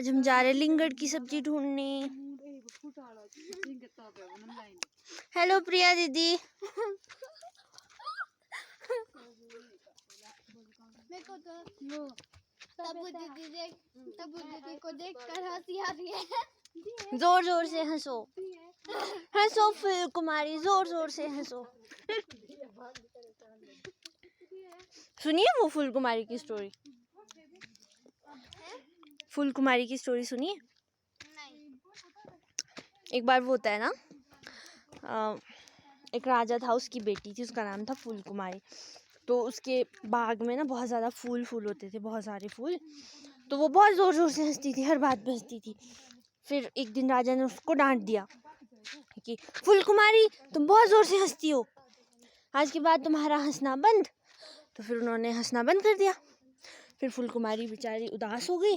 आज हम जा रहे हैं लिंगड़ की सब्जी ढूंढने। हेलो प्रिया दीदी। तब्बू दीदी को देखकर हंसी आ रही है। जोर जोर से हंसो, हंसो फूल कुमारी, जोर जोर से हंसो। सुनिए वो फूल कुमारी की स्टोरी, फूल कुमारी की स्टोरी सुनिए। एक बार वो होता है ना, एक राजा था, उसकी बेटी थी, उसका नाम था फूल कुमारी। तो उसके बाग में ना बहुत ज़्यादा फूल होते थे, बहुत सारे फूल। तो वो बहुत ज़ोर ज़ोर से हंसती थी, हर बात पे हंसती थी। फिर एक दिन राजा ने उसको डांट दिया कि फूल कुमारी तुम बहुत ज़ोर से हंसती हो, आज के बाद तुम्हारा हंसना बंद। तो फिर उन्होंने हंसना बंद कर दिया। फिर फूल कुमारी बेचारी उदास हो गई,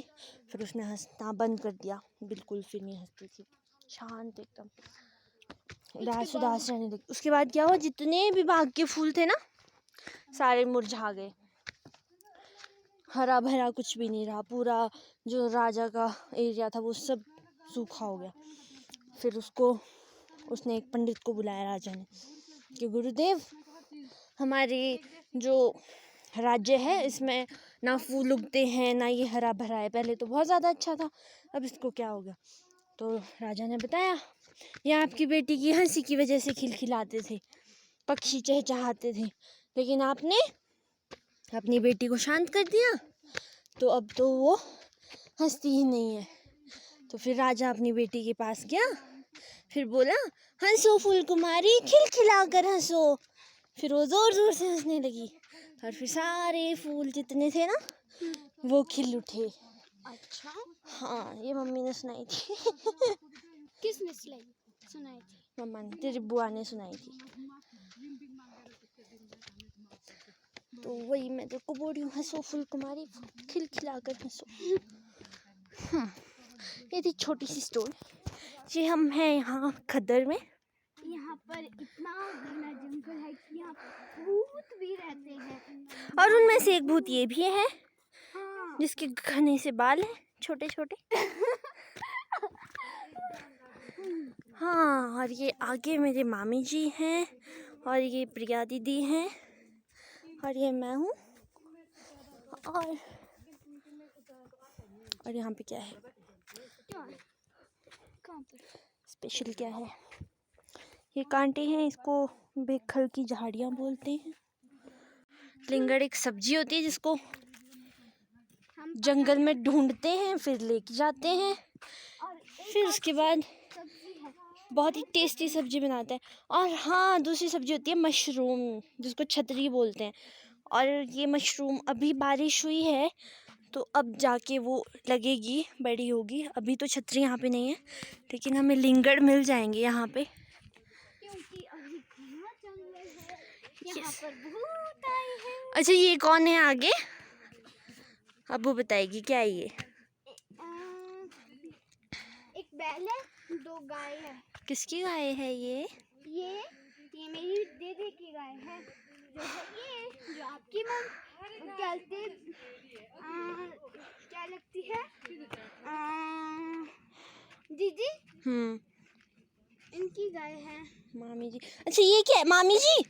फिर उसने हंसना बंद कर दिया, बिल्कुल फिर नहीं हंसती थी, शांत एकदम उदास रहने लगी। उसके बाद क्या हुआ, जितने भी बाग के फूल थे ना सारे मुरझा गए, हरा भरा कुछ भी नहीं रहा, पूरा जो राजा का एरिया था वो सब सूखा हो गया। फिर उसने एक पंडित को बुलाया राजा ने कि गुरुदेव, हमारे जो राज्य है इसमें ना फूल उगते हैं, ना ये हरा भरा है, पहले तो बहुत ज़्यादा अच्छा था, अब इसको क्या हो गया। तो राजा ने बताया, ये आपकी बेटी की हंसी की वजह से खिलखिलाते थे, पक्षी चहचहाते थे, लेकिन आपने अपनी बेटी को शांत कर दिया, तो अब तो वो हंसती ही नहीं है। तो फिर राजा अपनी बेटी के पास गया, फिर बोला, हंसो फूल कुमारी, खिलखिला कर हंसो। फिर वो जोर जोर से हंसने लगी और फिर सारे फूल जितने थे ना वो खिल उठे। अच्छा, हाँ, ये मम्मी ने सुनाई थी। किसने सुनाई थी? मम्मा ने, तेरी बुआ ने सुनाई थी। तो वही मैं तेरे को बोल रही हूँ, हंसो फूल कुमारी, खिलखिला कर हंसो। ये थी छोटी सी स्टोरी जी। हम हैं यहाँ खद्दर में। यहाँ पर इतना घना जंगल है कि यहाँ पर भूत भी रहते हैं, और उनमें से एक भूत ये भी है, हाँ। जिसके घने से बाल हैं छोटे छोटे। हाँ, और ये आगे मेरे मामी जी हैं, और ये प्रिया दीदी हैं, और ये मैं हूँ। और यहाँ पे क्या है, स्पेशल क्या है, ये कांटे हैं, इसको बेखल की झाड़ियाँ बोलते हैं। लिंगड़ एक सब्जी होती है जिसको जंगल में ढूंढते हैं, फिर लेके जाते हैं, फिर उसके बाद बहुत ही टेस्टी सब्जी बनाते हैं। और हाँ, दूसरी सब्जी होती है मशरूम, जिसको छतरी बोलते हैं। और ये मशरूम अभी बारिश हुई है तो अब जाके वो लगेगी, बड़ी होगी। अभी तो छतरी यहाँ पे नहीं है, लेकिन हमें लिंगड़ मिल जाएंगे यहाँ पे, क्योंकि अभी घना जंगल है, यहाँ पर भूत आए हैं। अच्छा, ये कौन है आगे, अब्बू बताएगी क्या है ये। एक बैल है, दो गाय है। किसकी गाय है ये मेरी दीदी की गाय है, जो है ये, जो आपकी मम क्या लगती है, दीदी, इनकी गाय है। मामी जी, अच्छा ये क्या है मामी जी,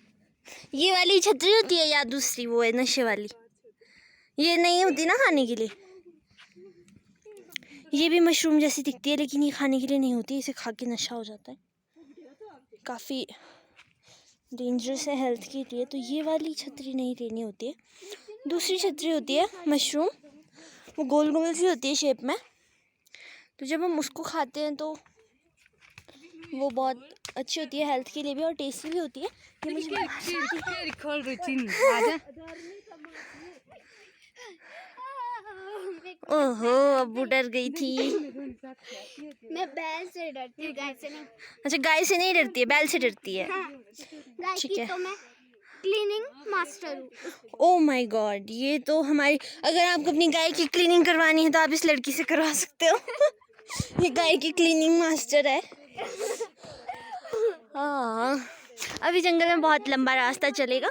ये वाली छतरी होती है या दूसरी वो है नशे वाली, ये नहीं होती ना खाने के लिए। ये भी मशरूम जैसी दिखती है, लेकिन ये खाने के लिए नहीं होती, इसे खा के नशा हो जाता है, काफ़ी डेंजरस है हेल्थ के लिए। तो ये वाली छतरी नहीं लेनी होती है, दूसरी छतरी होती है मशरूम, वो गोल गोल सी होती है शेप में। तो जब हम उसको खाते हैं तो वो बहुत अच्छी होती है हेल्थ के लिए भी, और टेस्टी भी होती है। ये मुझे ओहो, अब्बू डर गई थी। मैं बैल से डरती हूँ, गाय से नहीं। अच्छा, गाय से नहीं डरती है, बैल से डरती है। हाँ, गाय ठीक की है। तो मैं क्लीनिंग मास्टर हूँ। ओह माय गॉड, ये तो हमारी, अगर आपको अपनी गाय की क्लीनिंग करवानी है तो आप इस लड़की से करवा सकते हो। ये गाय की क्लीनिंग मास्टर है। हाँ, अभी जंगल में बहुत लंबा रास्ता चलेगा,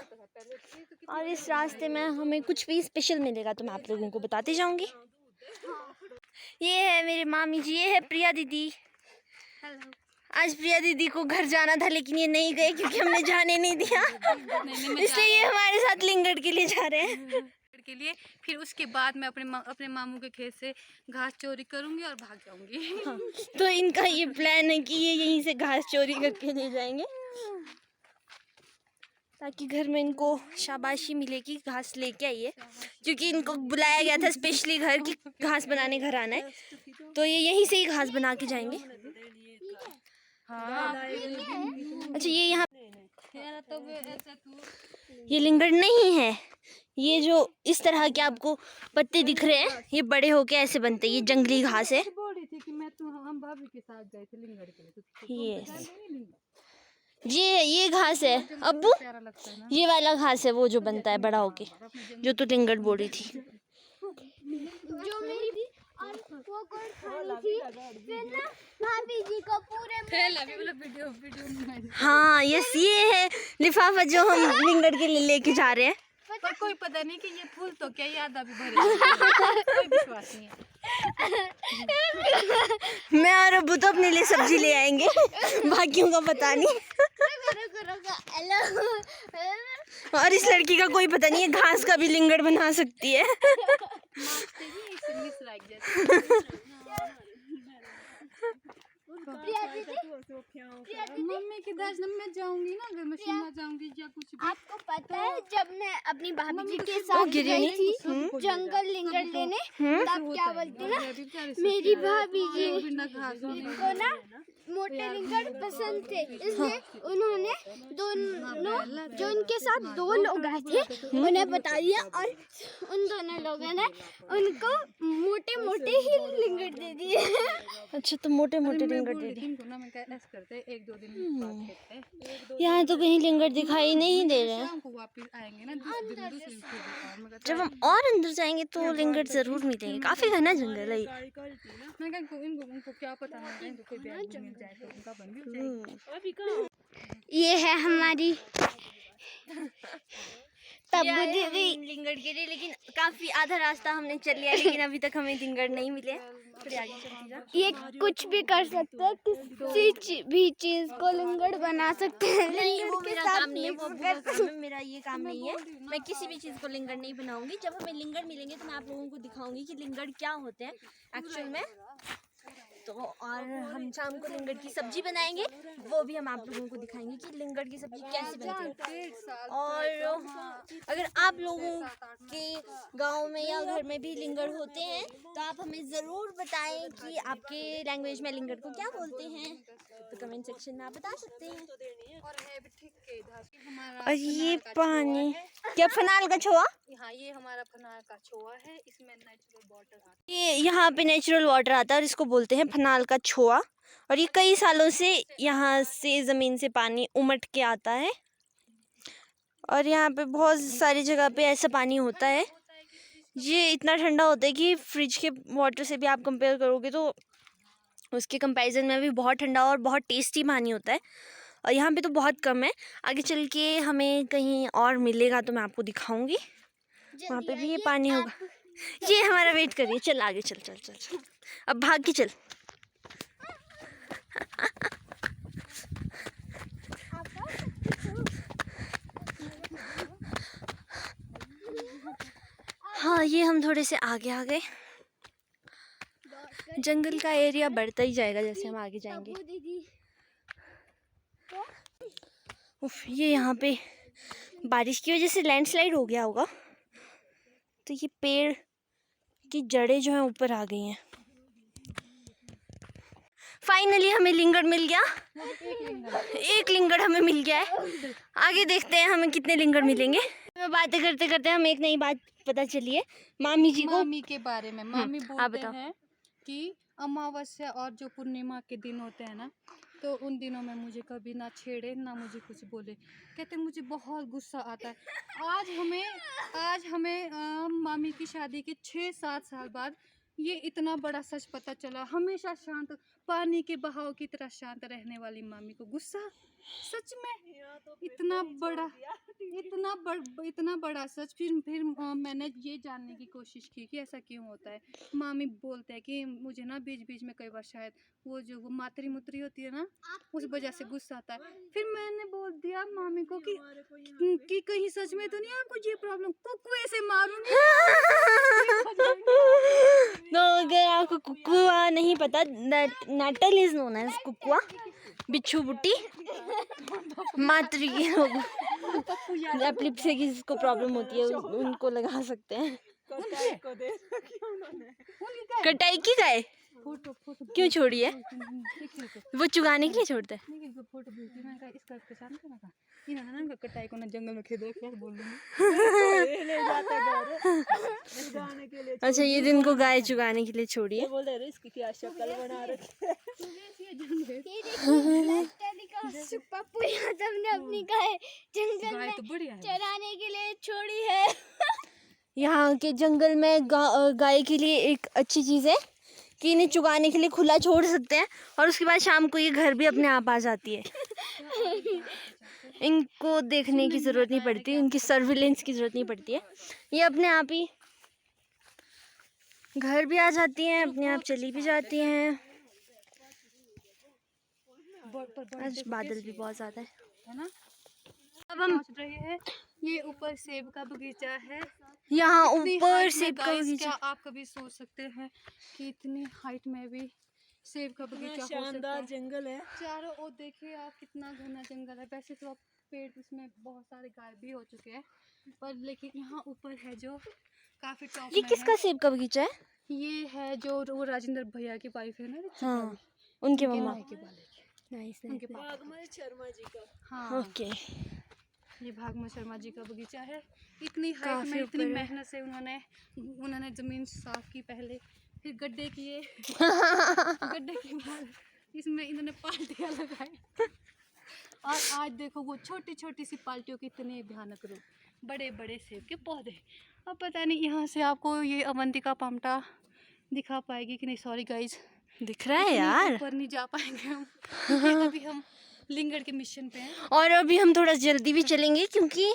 और इस रास्ते में हमें कुछ भी स्पेशल मिलेगा तो मैं आप लोगों को बताती जाऊंगी। ये है मेरे मामी जी, ये है प्रिया दीदी। हेलो। आज प्रिया दीदी को घर जाना था लेकिन ये नहीं गए क्योंकि हमने जाने नहीं दिया। इसलिए ये हमारे साथ लिंगड़ के लिए जा रहे हैं। के लिए फिर उसके बाद मैं अपने मामू के खेत से घास चोरी करूंगी और भाग जाऊंगी। हाँ, तो इनका ये प्लान है कि ये यहीं से घास चोरी करके ले जाएंगे ताकि घर में इनको शाबाशी मिले कि घास लेके आइए, क्योंकि इनको बुलाया गया था स्पेशली घर की घास बनाने घर आना है, तो ये यहीं से ही घास बना के जाएंगे। हाँ। अच्छा ये यहाँ ये लिंगड़ नहीं है, ये जो इस तरह के आपको पत्ते दिख रहे हैं ये बड़े होके ऐसे बनते हैं, ये जंगली घास है। बोल रही थी कि हम भाभी के साथ गए थे लिंगड़ के लिए, तो ये घास है अब्बू, प्यारा लगता है ना। ये वाला घास है वो जो बनता है बड़ा होके, जो तू लिंगड़ बोल रही थी। जो मेरी और वो कौन खा रही थी फिर ना भाभी जी को पूरे वीडियो हाँ यस, ये है लिफाफा जो हम लिंगड़ के लिए लेके जा रहे हैं। पर कोई पता नहीं कि ये फूल तो क्या याद अभी भरे कोई विश्वास नहीं है। मैं और अब्बू तो अपने लिए सब्जी ले आएंगे, बाकियों का पता नहीं। और इस लड़की का कोई पता नहीं है घास का भी लिंगड़ बना सकती है। मम्मी के दर्शन में जाऊंगी ना, अगर मैं शिमला जाऊंगी या कुछ भी। आपको पता है जब मैं अपनी भाभी जी के साथ गई थी जंगल लिंगड़ लेने, तब क्या बोलती ना मेरी भाभी जी को ना मोटे लिंगड़ पसंद थे, इसलिए उन्होंने दोनों जो उनके साथ दो लोग आए थे उन्हें बता दिया और उन दोनों लोगों ने उनको मोटे मोटे ही लिंगड़ दे दिए। अच्छा तो मोटे मोटे लिंगड़ दे दी। एक दो दिन यहाँ तो कहीं लिंगड़ दिखाई नहीं दे रहे हैं। वापिस आएंगे ना दूसरे जब हम और अंदर जाएंगे तो लिंगड़ जरूर मिलेंगे, काफी घना जंगल है ये। मैं उनको क्या पता है, इनको कोई बैग मिल जाए तो उनका बन भी जाएगा। ये है हमारी तब्बू दीदी लिंगड़ के लिए, लेकिन काफी आधा रास्ता हमने चल लिया लेकिन अभी तक हमें लिंगड़ नहीं मिले। थोड़ी आगे चलती जा। ये कुछ भी कर सकते हैं, किसी भी चीज को लिंगड़ बना सकते हैं। नहीं वो मेरा काम नहीं है, वो अब्बू का काम है, मेरा ये काम नहीं है। मैं किसी भी चीज़ को लिंगड़ नहीं बनाऊंगी। जब हमें लिंगड़ मिलेंगे तो मैं आप लोगों को दिखाऊंगी कि लिंगड़ क्या होते हैं एक्चुअल में। तो और हम शाम को लिंगड़ की सब्जी बनाएंगे, वो भी हम आप लोगों को दिखाएंगे कि लिंगड़ की सब्जी कैसे बनती है। और अगर आप लोगों के गांव में या घर में भी लिंगड़ होते हैं तो आप हमें ज़रूर बताएं कि आपके लैंग्वेज में लिंगड़ को क्या बोलते हैं, तो कमेंट सेक्शन में आप बता सकते हैं। और ये पानी क्या फनाल का छोआ? हाँ ये हमारा फनाल का छोआ है, इसमें नेचुरल वाटर आता है। ये यहाँ पे नेचुरल वाटर आता है और इसको बोलते हैं फनाल का छोआ। और ये कई सालों से यहाँ से ज़मीन से पानी उमड़ के आता है और यहाँ पे बहुत सारी जगह पे ऐसा पानी होता है। ये इतना ठंडा होता है कि फ्रिज के वाटर से भी आप कंपेयर करोगे तो उसके कंपैरिजन में भी बहुत ठंडा और बहुत टेस्टी पानी होता है। और यहाँ पे तो बहुत कम है, आगे चल के हमें कहीं और मिलेगा तो मैं आपको दिखाऊंगी, वहाँ पे भी ये पानी होगा। ये हमारा वेट करिए, चल आगे चल चल चल चल, अब भाग के चल। हाँ ये हम थोड़े से आगे आ गए, जंगल का एरिया बढ़ता ही जाएगा जैसे हम आगे जाएंगे। उफ, ये यहाँ पे बारिश की वजह से लैंडस्लाइड हो गया होगा, तो ये पेड़ की जड़ें जो हैं ऊपर आ गई हैं। फाइनली हमें लिंगड़ मिल गया, एक लिंगड़ हमें मिल गया है। आगे देखते हैं हमें कितने लिंगड़ मिलेंगे। बातें करते करते हमें एक नई बात पता चली है मामी जी को। मामी के बारे में मामी बोलते हैं कि अमावस्या और जो पूर्णिमा के दिन होते हैं ना, तो उन दिनों में मुझे कभी ना छेड़े ना मुझे कुछ बोले। कहते मुझे बहुत गुस्सा आता है। आज हमें मामी की शादी के 6-7 साल बाद ये इतना बड़ा सच पता चला। हमेशा शांत, पानी के बहाव की तरह शांत रहने वाली मामी को गुस्सा। सच में इतना बड़ा सच। फिर मैंने ये जानने की कोशिश की कि ऐसा क्यों होता है। मामी बोलते हैं कि मुझे ना बीच बीच में कई बार शायद वो मातरी मुतरी होती है ना, उस वजह से गुस्सा आता है। फिर मैंने बोल दिया मामी को कि कहीं सच में तो नहीं आपको ये प्रॉब्लम, कुकुए से मारूंगी। तो अगर आपको कुकुआ नहीं पता, नटल इज नोन एज कुकुआ, बिच्छू बुट्टी, मातरी के लोग एपिलेप्सी की जिसको प्रॉब्लम होती है उनको लगा सकते हैं। कटाई की जाए क्यों छोड़ी है? वो चुगाने के लिए छोड़ते हैं। फोटो भेजी मैंने कहा इसका पहचान कर रखा इन्होंने ना कटाई को ना जंगल में खेद रखा बोल दूंगी। अच्छा, ये दिन को गाय चुगाने के लिए छोड़ी है। ये देखिए पप्पू यादव ने अपनी गाय जंगल में तो बढ़िया है। चराने के लिए छोड़ी है। यहाँ के जंगल में गाय के लिए एक अच्छी चीज़ है कि इन्हें चुगाने के लिए खुला छोड़ सकते हैं और उसके बाद शाम को ये घर भी अपने आप आ जाती है। इनको देखने की ज़रूरत नहीं पड़ती, इनकी सर्विलेंस की ज़रूरत नहीं पड़ती है। ये अपने आप ही घर भी आ जाती हैं, अपने आप चली भी जाती हैं। आज बादल भी बहुत ज़्यादा है ना। अब हम पहुंच रहे हैं। ये ऊपर सेब का बगीचा है। यहाँ इतनी ऊपर हाइट सेब में का guys, बगीचा। क्या आप कभी सोच सकते हैं कि इतनी हाइट में भी सेब का बगीचा हो सकता है? शानदार जंगल है। चारों ओर देखिए आप, कितना घना जंगल है। वैसे तो अब पेड़ उसमें बहुत सारे गायब भी हो चुके हैं, पर लेकिन यहाँ ऊपर है जो काफी टॉप ये में किसका है। सेब का बगीचा है? ये है जो वो राजेंद्र भैया की वाइफ है ना, हाँ, उनके मम्मा। के बाले की, नाइस उनके पापा। भागमल शर्मा जी का। हाँ, ओके। ये भागमल शर्मा जी का बगीचा है। इतनी हाइट काफी में इतनी ऊपर है। मेहनत से उन्होंने जमीन साफ की पहले, फिर गड्ढे किए। गड्ढे के बाद इसमें इन्होंने पाल्टियाँ लगाई और आज देखो वो छोटी छोटी सी पाल्टियों के इतने भयानक रूप, बड़े बड़े सेब के पौधे। अब पता नहीं यहाँ से आपको ये अवंतिका पामटा दिखा पाएगी कि नहीं। सॉरी गाइज, दिख रहा है यार। ऊपर नहीं जा पाएंगे हम क्योंकि अभी हम लिंगड़ के मिशन पे हैं। और अभी हम थोड़ा जल्दी भी चलेंगे क्योंकि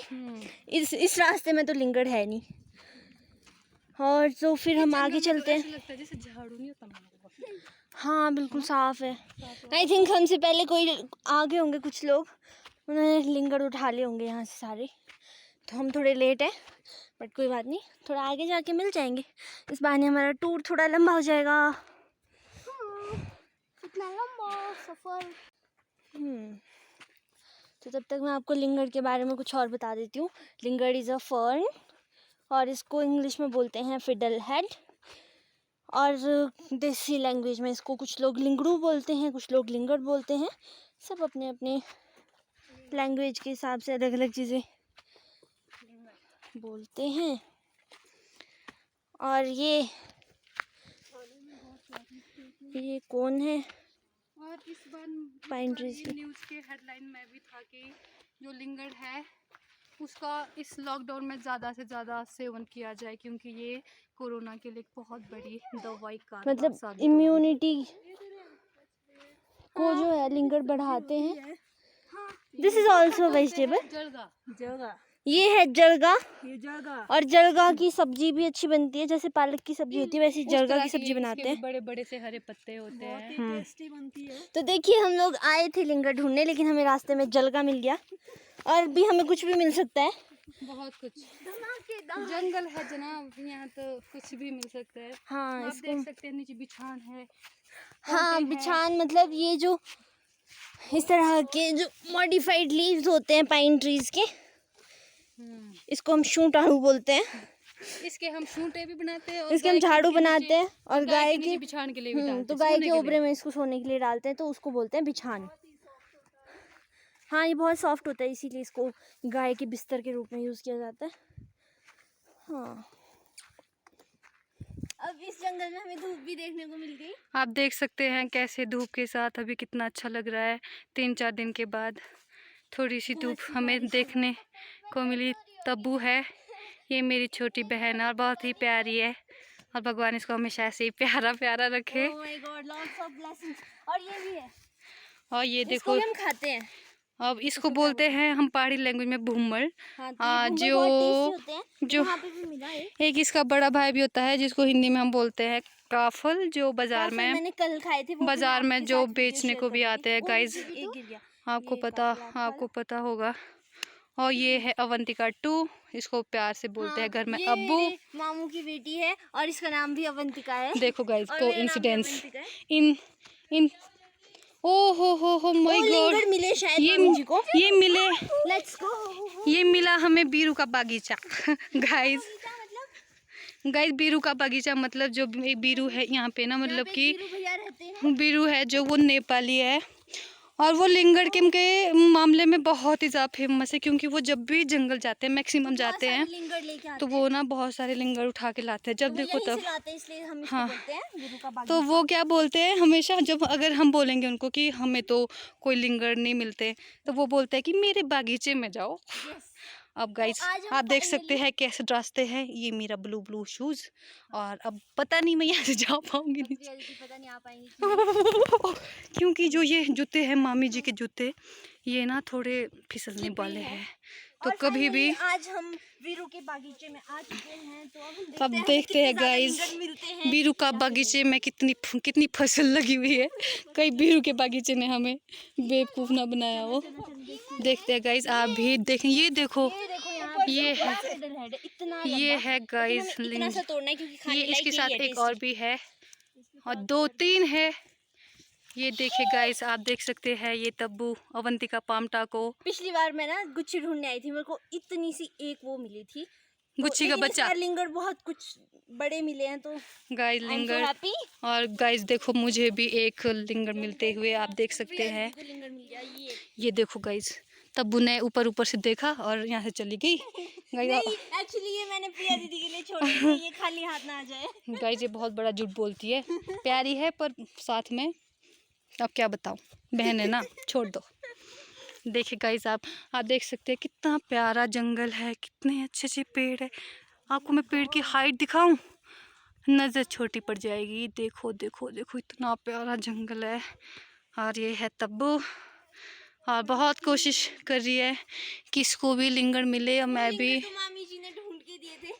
इस रास्ते में तो लिंगड़ है नहीं। और तो फिर हम आगे चलते हैं। ऐसा लगता है जैसे झाड़ू नहीं होता हमारे पास। हाँ, बिल्कुल साफ है। आई थिंक हमसे पहले कोई आगे होंगे कुछ लोग, उन्होंने लिंगड़ उठा लिए होंगे यहाँ से सारे, तो हम थोड़े लेट हैं, बट कोई बात नहीं, थोड़ा आगे जाके मिल जाएंगे। इस बहाने हमारा टूर थोड़ा लंबा हो जाएगा। इतना लंबा सफर। तो तब तक मैं आपको लिंगड़ के बारे में कुछ और बता देती हूँ। लिंगड़ इज़ अ फर्न और इसको इंग्लिश में बोलते हैं फिडल हेड, और देसी लैंग्वेज में इसको कुछ लोग लिंगड़ू बोलते हैं, कुछ लोग लिंगड़ बोलते हैं। सब अपने अपने लैंग्वेज के हिसाब से अलग अलग चीज़ें बोलते हैं। और ये कौन है? और इस बार पाइन ट्रीज की न्यूज़ के हेडलाइन में भी था कि जो लिंगड़ है उसका इस लॉकडाउन में ज़्यादा से ज़्यादा सेवन किया जाए, क्योंकि ये कोरोना के लिए बहुत बड़ी दवाई का मतलब इम्यूनिटी को जो है लिंगड़ बढ़ाते हैं। This is also vegetable. जलगा, जगह ये है जलगा, ये जगह और जलगा की सब्जी भी अच्छी बनती है। जैसे पालक की सब्जी होती है वैसे जलगा की सब्जी बनाते हैं। बड़े बड़े से हरे पत्ते होते हैं। टेस्टी बनती है। तो देखिए, हम लोग आए थे लिंगड़ ढूंढने, लेकिन हमें रास्ते में जलगा मिल गया, और भी हमें कुछ भी मिल सकता है। बहुत कुछ जंगल है जनाब, यहाँ तो कुछ भी मिल सकता है। हाँ, आप इसको देख सकते हैं नीचे बिछान है। हाँ, बिछान मतलब ये जो इस तरह के जो मॉडिफाइड लीव्स होते हैं पाइन ट्रीज के, इसको हम शूटाड़ू बोलते हैं। इसके हम शूटे भी बनाते हैं और इसके हम झाड़ू बनाते हैं, और गाय के बिछान के लिए भी डालते तो हैं, गाय सोने के के लिए। ओबरे में इसको सोने के लिए डालते हैं, तो उसको बोलते हैं बिछान। हाँ, ये बहुत सॉफ्ट होता है, इसीलिए इसको गाय के बिस्तर के रूप में यूज़ किया जाता है। हाँ, अब इस जंगल में हमें धूप भी देखने को मिल गई। आप देख सकते हैं कैसे धूप के साथ अभी कितना अच्छा लग रहा है। 3-4 दिन के बाद थोड़ी सी धूप हमें देखने को मिली। तब्बू है, ये मेरी छोटी बहन और बहुत ही प्यारी है, और भगवान इसको हमेशा ऐसे ही प्यारा प्यारा रखे। Oh my God, lots of blessings। और ये भी है, और ये इसको देखो, भी हम खाते हैं। अब इसको बोलते हैं हम पहाड़ी लैंग्वेज में भूमर। हाँ, तो ये भूमर बहुत टेस्टी होते हैं। जो यहाँ पे भी मिला है। एक इसका बड़ा भाई भी होता है जिसको हिंदी में हम बोलते हैं काफल, जो बाजार में मैंने कल खाए थे, वो भी बाजार मैं में आपके जो साथ बेचने वीडियो को शेयर भी करूंगी। आते हैं ओ, गाइज, ये गिर गया। आपको पता होगा। और ये है अवंतिका 2, इसको प्यार से बोलते हैं घर में ये अब्बू। मेरे मामू की बेटी है और इसका नाम भी अवंतिका है। देखो गाइज और को मेरा नाम भी इंसिडेंस अवंतिका है। इन इन ओ हो माय गॉड, लिंगर मिले शायद मामी जी को। ये मिले, लेट्स गो। ये मिला हमें बीरू का बागीचा। गाइज गाइज बीरू का बागीचा मतलब जो एक बीरू है यहाँ पे ना, मतलब कि भैया रहते हैं। बीरू है जो वो नेपाली है, और वो लिंगड़ के मामले में बहुत ही ज़्यादा फेमस है, क्योंकि वो जब भी जंगल जाते हैं, मैक्सिमम जाते हैं, लिंगर लेके आते तो वो ना बहुत सारे लिंगड़ उठा के लाते हैं जब देखो तब। हैं, इसलिए हम इसको हाँ। बोलते हैं गुरु का बागी। तो वो क्या बोलते हैं हमेशा, जब अगर हम बोलेंगे उनको कि हमें तो कोई लिंगड़ नहीं मिलते, तो वो बोलते हैं कि मेरे बागीचे में जाओ। अब गाइस आज हम आप देख सकते हैं कैसे रास्ते हैं, ये मेरा ब्लू शूज, और अब पता नहीं मैं यहाँ से जा पाऊंगी नीचे। पता नहीं आ पाएंगे। क्योंकि जो ये जूते हैं मामी जी के जूते, ये ना थोड़े फिसलने वाले हैं, तो कभी भी। आज हम वीरू के बागीचे में आ चुके हैं, तो अब देखते हैं गाइस बीरू का बागीचे में कितनी फसल लगी हुई है। कई बीरू के बागीचे ने हमें बेवकूफ़ ना बनाया हो। देखते हैं गाइस, आप भी देखें, ये देखो ये है गाइस ये इसके साथ एक और भी है, और 2-3 है। ये देखिए गाइस, आप देख सकते हैं ये तब्बू अवंतिका पामटा को। पिछली बार मैं ना गुच्छी ढूंढने आई थी, मेरे को इतनी सी एक वो मिली थी, गुच्छी का बच्चा। लिंगर बहुत कुछ बड़े मिले हैं, तो गाइस लिंगर, और गाइस देखो मुझे भी एक लिंगर मिलते हुए आप देख सकते हैं। लिंगर मिल गया। ये देखो गाइस, तब्बू ने ऊपर से देखा और यहाँ से चली गई। एक्चुअली ये मैंने प्रिया दीदी के लिए छोड़ी थी, ये खाली हाथ ना आ जाए। गाइस ये बहुत बड़ा झूठ बोलती है, प्यारी है पर साथ में, अब क्या बताऊं, बहन है ना, छोड़ दो। देखिए गाइस आप देख सकते हैं कितना प्यारा जंगल है, कितने अच्छे पेड़ है। आपको मैं पेड़ की हाइट दिखाऊं, नज़र छोटी पड़ जाएगी। देखो देखो देखो, इतना प्यारा जंगल है। और ये है तब्बू, और बहुत कोशिश कर रही है कि इसको भी लिंगर मिले, और मैं भी। तो मामी जी ने ढूंढ के दिए थे,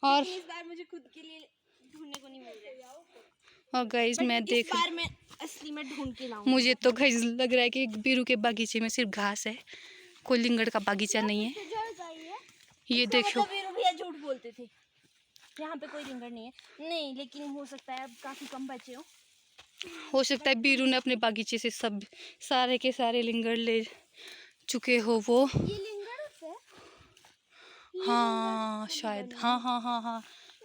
और इस बार मुझे खुद के लिए ढूंढने को नहीं मिल रहा। और गाइस मैं इस बार मैं असली में ढूंढ के लाऊंगी। मुझे तो गाइस लग रहा है कि बीरू के बागीचे में सिर्फ घास है, कोई लिंगड़ का बागीचा नहीं है। ये देखो, वीरू भैया झूठ बोलते थे, यहाँ पे कोई लिंगर नहीं है। नहीं, लेकिन हो सकता है अब काफी कम बचे हो सकता है बीरू ने अपने बागीचे से सारे के सारे लिंगर ले चुके हो वो। ये लिंगर है? हाँ शायद, हाँ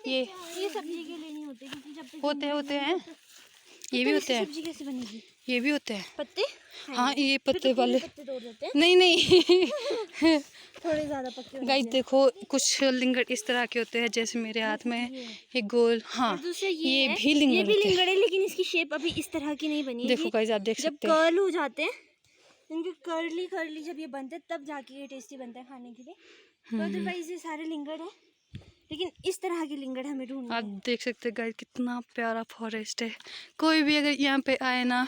ये सब्जी के लिए नहीं होते, क्योंकि जब तक होते हैं, ये भी होते हैं, सब्जी कैसे बनेगी? ये भी होते हैं पत्ते? हाँ ये पत्ते वाले पत्ते तोड़ देते हैं। नहीं थोड़े ज्यादा पक्के। गाइस देखो कुछ लिंगर इस तरह के होते हैं, जैसे मेरे हाथ में एक गोल। हाँ ये भी लिंगर है, लेकिन इसकी शेप अभी इस तरह की नहीं बनी है। देखो गाइस आप देख सकते हैं, जब कर्ल हो जाते हैं, इनके कर्ली जब ये बनते हैं, तब जाके ये टेस्टी बनता है खाने के लिए। तो अदरवाइज ये सारे लिंगर है, लेकिन इस तरह के लिंगर हमें ढूंढना है। आप देख सकते हैं गाइस कितना प्यारा फॉरेस्ट है। कोई भी अगर यहाँ पे आए ना,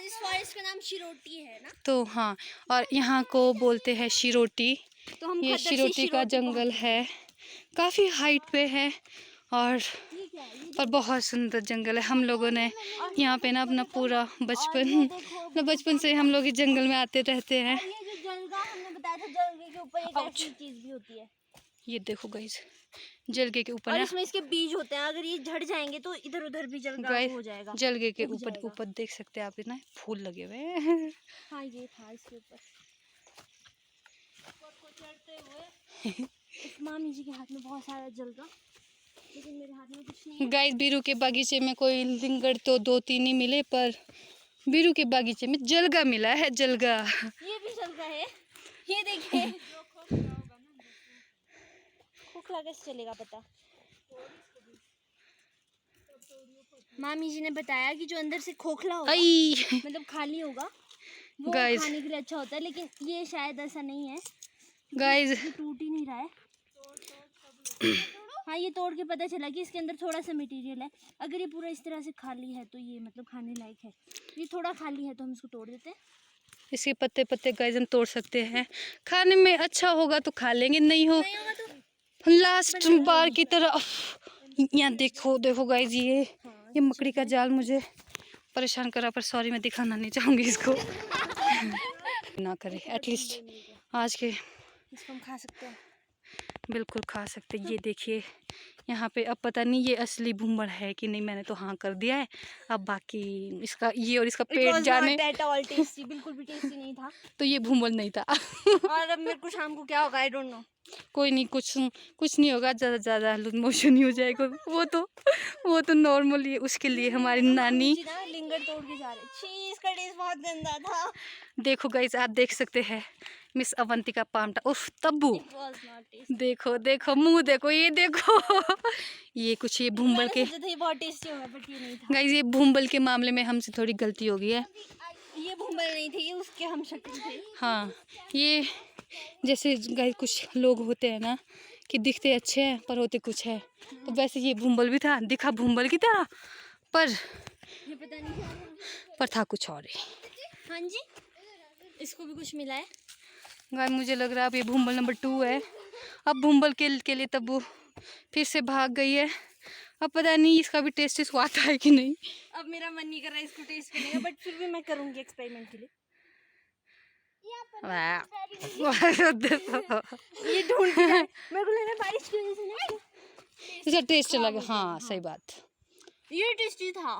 इस फॉरेस्ट का नाम शिरोटी है ना, तो हाँ, और यहाँ को बोलते हैं शिरोटी। तो हम ये शिरोटी का जंगल है, काफ़ी हाइट पे है, और पर बहुत सुंदर जंगल है। हम लोगों ने यहाँ पे ना अपना पूरा बचपन से हम लोग इस जंगल में आते रहते हैं। ये जो जलगा हमने बताया था, जलगे के ऊपर एक ऐसी चीज भी होती है। ये देखो गाइस, जलगे के ऊपर और इसमें इसके बीज होते हैं, अगर ये झड़ जाएंगे तो इधर उधर भी जलगा हो जाएगा। जलगे के ऊपर देख सकते हैं आप, ना फूल लगे हुए हैं। हाँ ये था इसके ऊपर। इस मामी जी के हाथ में बहुत सारा जलगा, लेकिन मेरे हाथ में कुछ नहीं। गाइस बीरू के बागीचे में कोई लिंगर तो 2-3 ही मिले, पर बीरू के बागीचे में जलगा मिला है, जलगा। ये भी जलगा है, ये देखिए। खोखला कैसे चलेगा पता? मामी जी ने बताया कि जो अंदर से खोखला होगा, मतलब खाली होगा, वो खाने के लिए अच्छा होता है, लेकिन ये शायद ऐसा नहीं है। गाइस टूट ही नहीं रहा है। हाँ, ये तोड़ के पता चला कि इसके अंदर थोड़ा सा मटेरियल है। अगर ये पूरा इस तरह से खाली है तो ये मतलब खाने लायक है। ये थोड़ा खाली है तो हम इसको तोड़ देते हैं। इसके पत्ते पत्ते गाइस हम तोड़ सकते हैं, खाने में अच्छा होगा तो खा लेंगे, नहीं हो लास्ट बार की तरह। यहाँ देखो देखो गाइस, ये मकड़ी का जाल मुझे परेशान करा, पर सॉरी मैं दिखाना नहीं चाहूँगी इसको। ना करे, एटलीस्ट आज के इसको हम खा सकते हैं। बिल्कुल खा सकते। ये देखिए यहाँ पे, अब पता नहीं ये असली भूंबड़ है कि नहीं, मैंने तो हाँ कर दिया है। अब बाकी इसका ये और इसका पेट जाने। बिल्कुल भी टेस्टी नहीं था। तो ये भूंबड़ नहीं था। और अब मेरे को शाम को क्या होगा, आई डोंट नो। कोई नहीं, कुछ नहीं होगा, ज़्यादा ज़्यादा लूज मोशन ही हो जाएगा। वो तो नॉर्मल ही है, उसके लिए हमारी नानी लिंगर तोड़ के जा रहे। छी, इसका टेस्ट बहुत गंदा था। देखो गाइस, आप देख सकते हैं मिस अवंतिका पामटा। उफ तब्बू, देखो देखो मुंह देखो, ये देखो। ये कुछ ये भूंबल के, ये बहुत टेस्टी होगा बट ये नहीं था। गाइस ये भूंबल के मामले में हमसे थोड़ी गलती हो गई है। ये भूंबल नहीं थे, ये उसके हम शक्ल थे। हाँ, ये जैसे गाइस कुछ लोग होते हैं ना कि दिखते अच्छे हैं पर होते कुछ है, तो वैसे ये भूंबल भी था, दिखा भूंबल की तरह पर ये पता नहीं क्या पर था कुछ और ही। हाँ जी, इसको भी कुछ मिला है। गाइस मुझे लग रहा है अब ये भूंबल नंबर 2 है। अब भूंबल के लिए तब वो फिर से भाग गई है। अब पता नहीं इसका भी टेस्ट इसको आता है कि नहीं। अब मेरा मन नहीं कर रहा है इसको टेस्ट करने का, बट फिर भी मैं करूँगी एक्सपेरिमेंट के लिए। ये ढूंढ के मेरे को लग रहा है बारिश की वजह से ना इसका टेस्ट लगा। हाँ सही बात, ये टेस्टी था।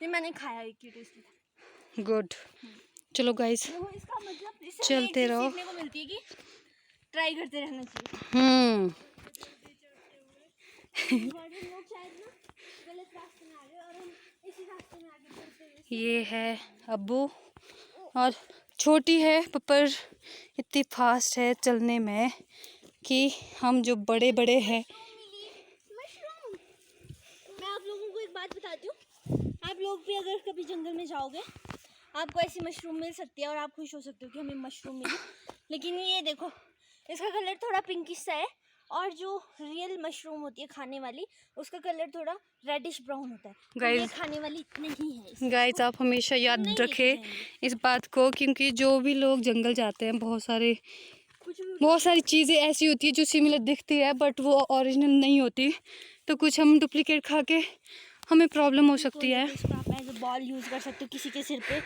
ये मैंने खाया, ये टेस्टी था। गुड। चलो गाइस इसका मतलब इससे चलते रहो। सीखने को मिलती है कि ट्राई करते रहना चाहिए। लोग शायद ना गलत रास्ते में आ रहे हैं और हम इसी रास्ते में आगे बढ़ते हैं। ये है अब्बू और छोटी है पर इतनी फास्ट है चलने में कि हम जो बड़े बड़े हैं। मैं आप लोगों को एक बात बताती हूँ, आप लोग भी अगर कभी जंगल में जाओगे आपको ऐसी मशरूम मिल सकती है और आप खुश हो सकते हो कि हमें मशरूम मिली। लेकिन ये देखो, इसका कलर थोड़ा पिंकिश सा है और जो रियल मशरूम होती है खाने वाली उसका कलर थोड़ा रेडिश ब्राउन होता है। तो ये खाने वाली नहीं है। गाइस आप हमेशा याद रखें इस बात को, क्योंकि जो भी लोग जंगल जाते हैं बहुत सारी चीज़ें ऐसी होती है जो सिमिलर दिखती है बट वो ओरिजिनल नहीं होती, तो कुछ हम डुप्लीकेट खा के हमें प्रॉब्लम हो सकती है। आप एज अ बॉल यूज़ कर सकते हो किसी के सिर पे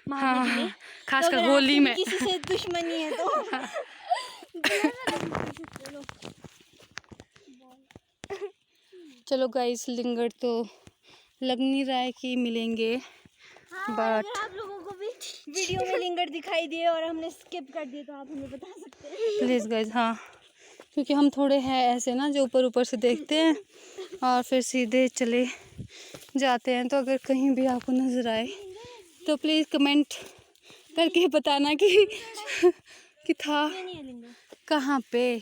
मारने हाँ, के लिए। खासकर तो होली में। किसी से दुश्मनी है तो चलो गाइस, लिंगर तो लग नहीं रहा है कि मिलेंगे। हाँ, बट अगर आप लोगों को भी वीडियो में लिंगर दिखाई दिए और हमने स्किप कर दिए तो आप हमें बता सकते हैं प्लीज़ गाइस। हाँ, क्योंकि हम थोड़े हैं ऐसे ना जो ऊपर ऊपर से देखते हैं और फिर सीधे चले जाते हैं। तो अगर कहीं भी आपको नज़र आए तो प्लीज़ कमेंट करके बताना कि था कहाँ पे।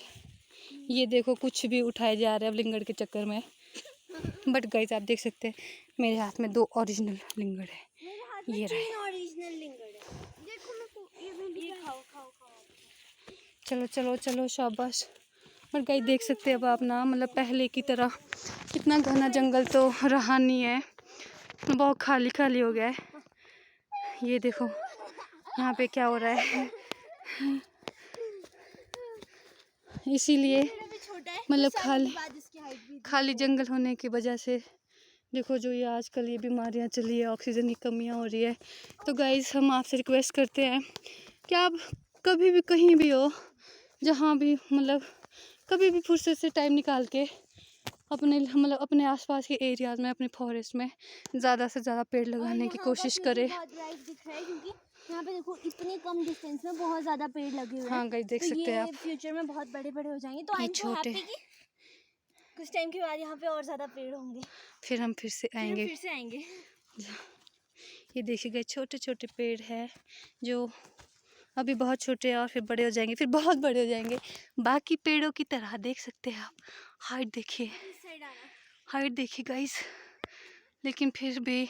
ये देखो कुछ भी उठाए जा रहे हैं अब लिंगड़ के चक्कर में। बट गाइस आप देख सकते हैं मेरे हाथ में 2 ओरिजिनल लिंगड़ है। ये रहे। ओरिजिनल लिंगर है। देखो मैं ये खाओ। चलो चलो चलो शाबाश। बट गाइस देख सकते हैं अब आप ना, मतलब पहले की तरह इतना घना जंगल तो रहा नहीं है, बहुत खाली खाली हो गया है। ये देखो यहाँ पे क्या हो रहा है। इसीलिए मतलब खाली जंगल होने की वजह से देखो जो ये आजकल ये बीमारियां चली है, ऑक्सीजन की कमियां हो रही है। तो गाइस हम आपसे रिक्वेस्ट करते हैं कि आप कभी भी कहीं भी हो, जहाँ भी मतलब कभी भी फुर्सत से टाइम निकाल के अपने आसपास के एरियाज में, अपने फॉरेस्ट में ज़्यादा से ज़्यादा पेड़ लगाने की कोशिश करें। यहाँ पे देखो इतने कम डिस्टेंस में बहुत ज़्यादा पेड़ लगे हुए हैं। हाँ गाइस देख सकते हैं आप, फ्यूचर में बहुत बड़े बड़े हो जाएंगे तो आई एम सो हैप्पी कि कुछ टाइम के बाद यहाँ पे और ज़्यादा पेड़ होंगे। फिर हम फिर से आएंगे। ये देखिएगा छोटे छोटे पेड़ है जो अभी बहुत छोटे हैं और फिर बड़े हो जाएंगे, फिर बहुत बड़े हो जाएंगे बाकी पेड़ों की तरह। देख सकते हैं आप, हाइट देखिए गाइस। लेकिन फिर भी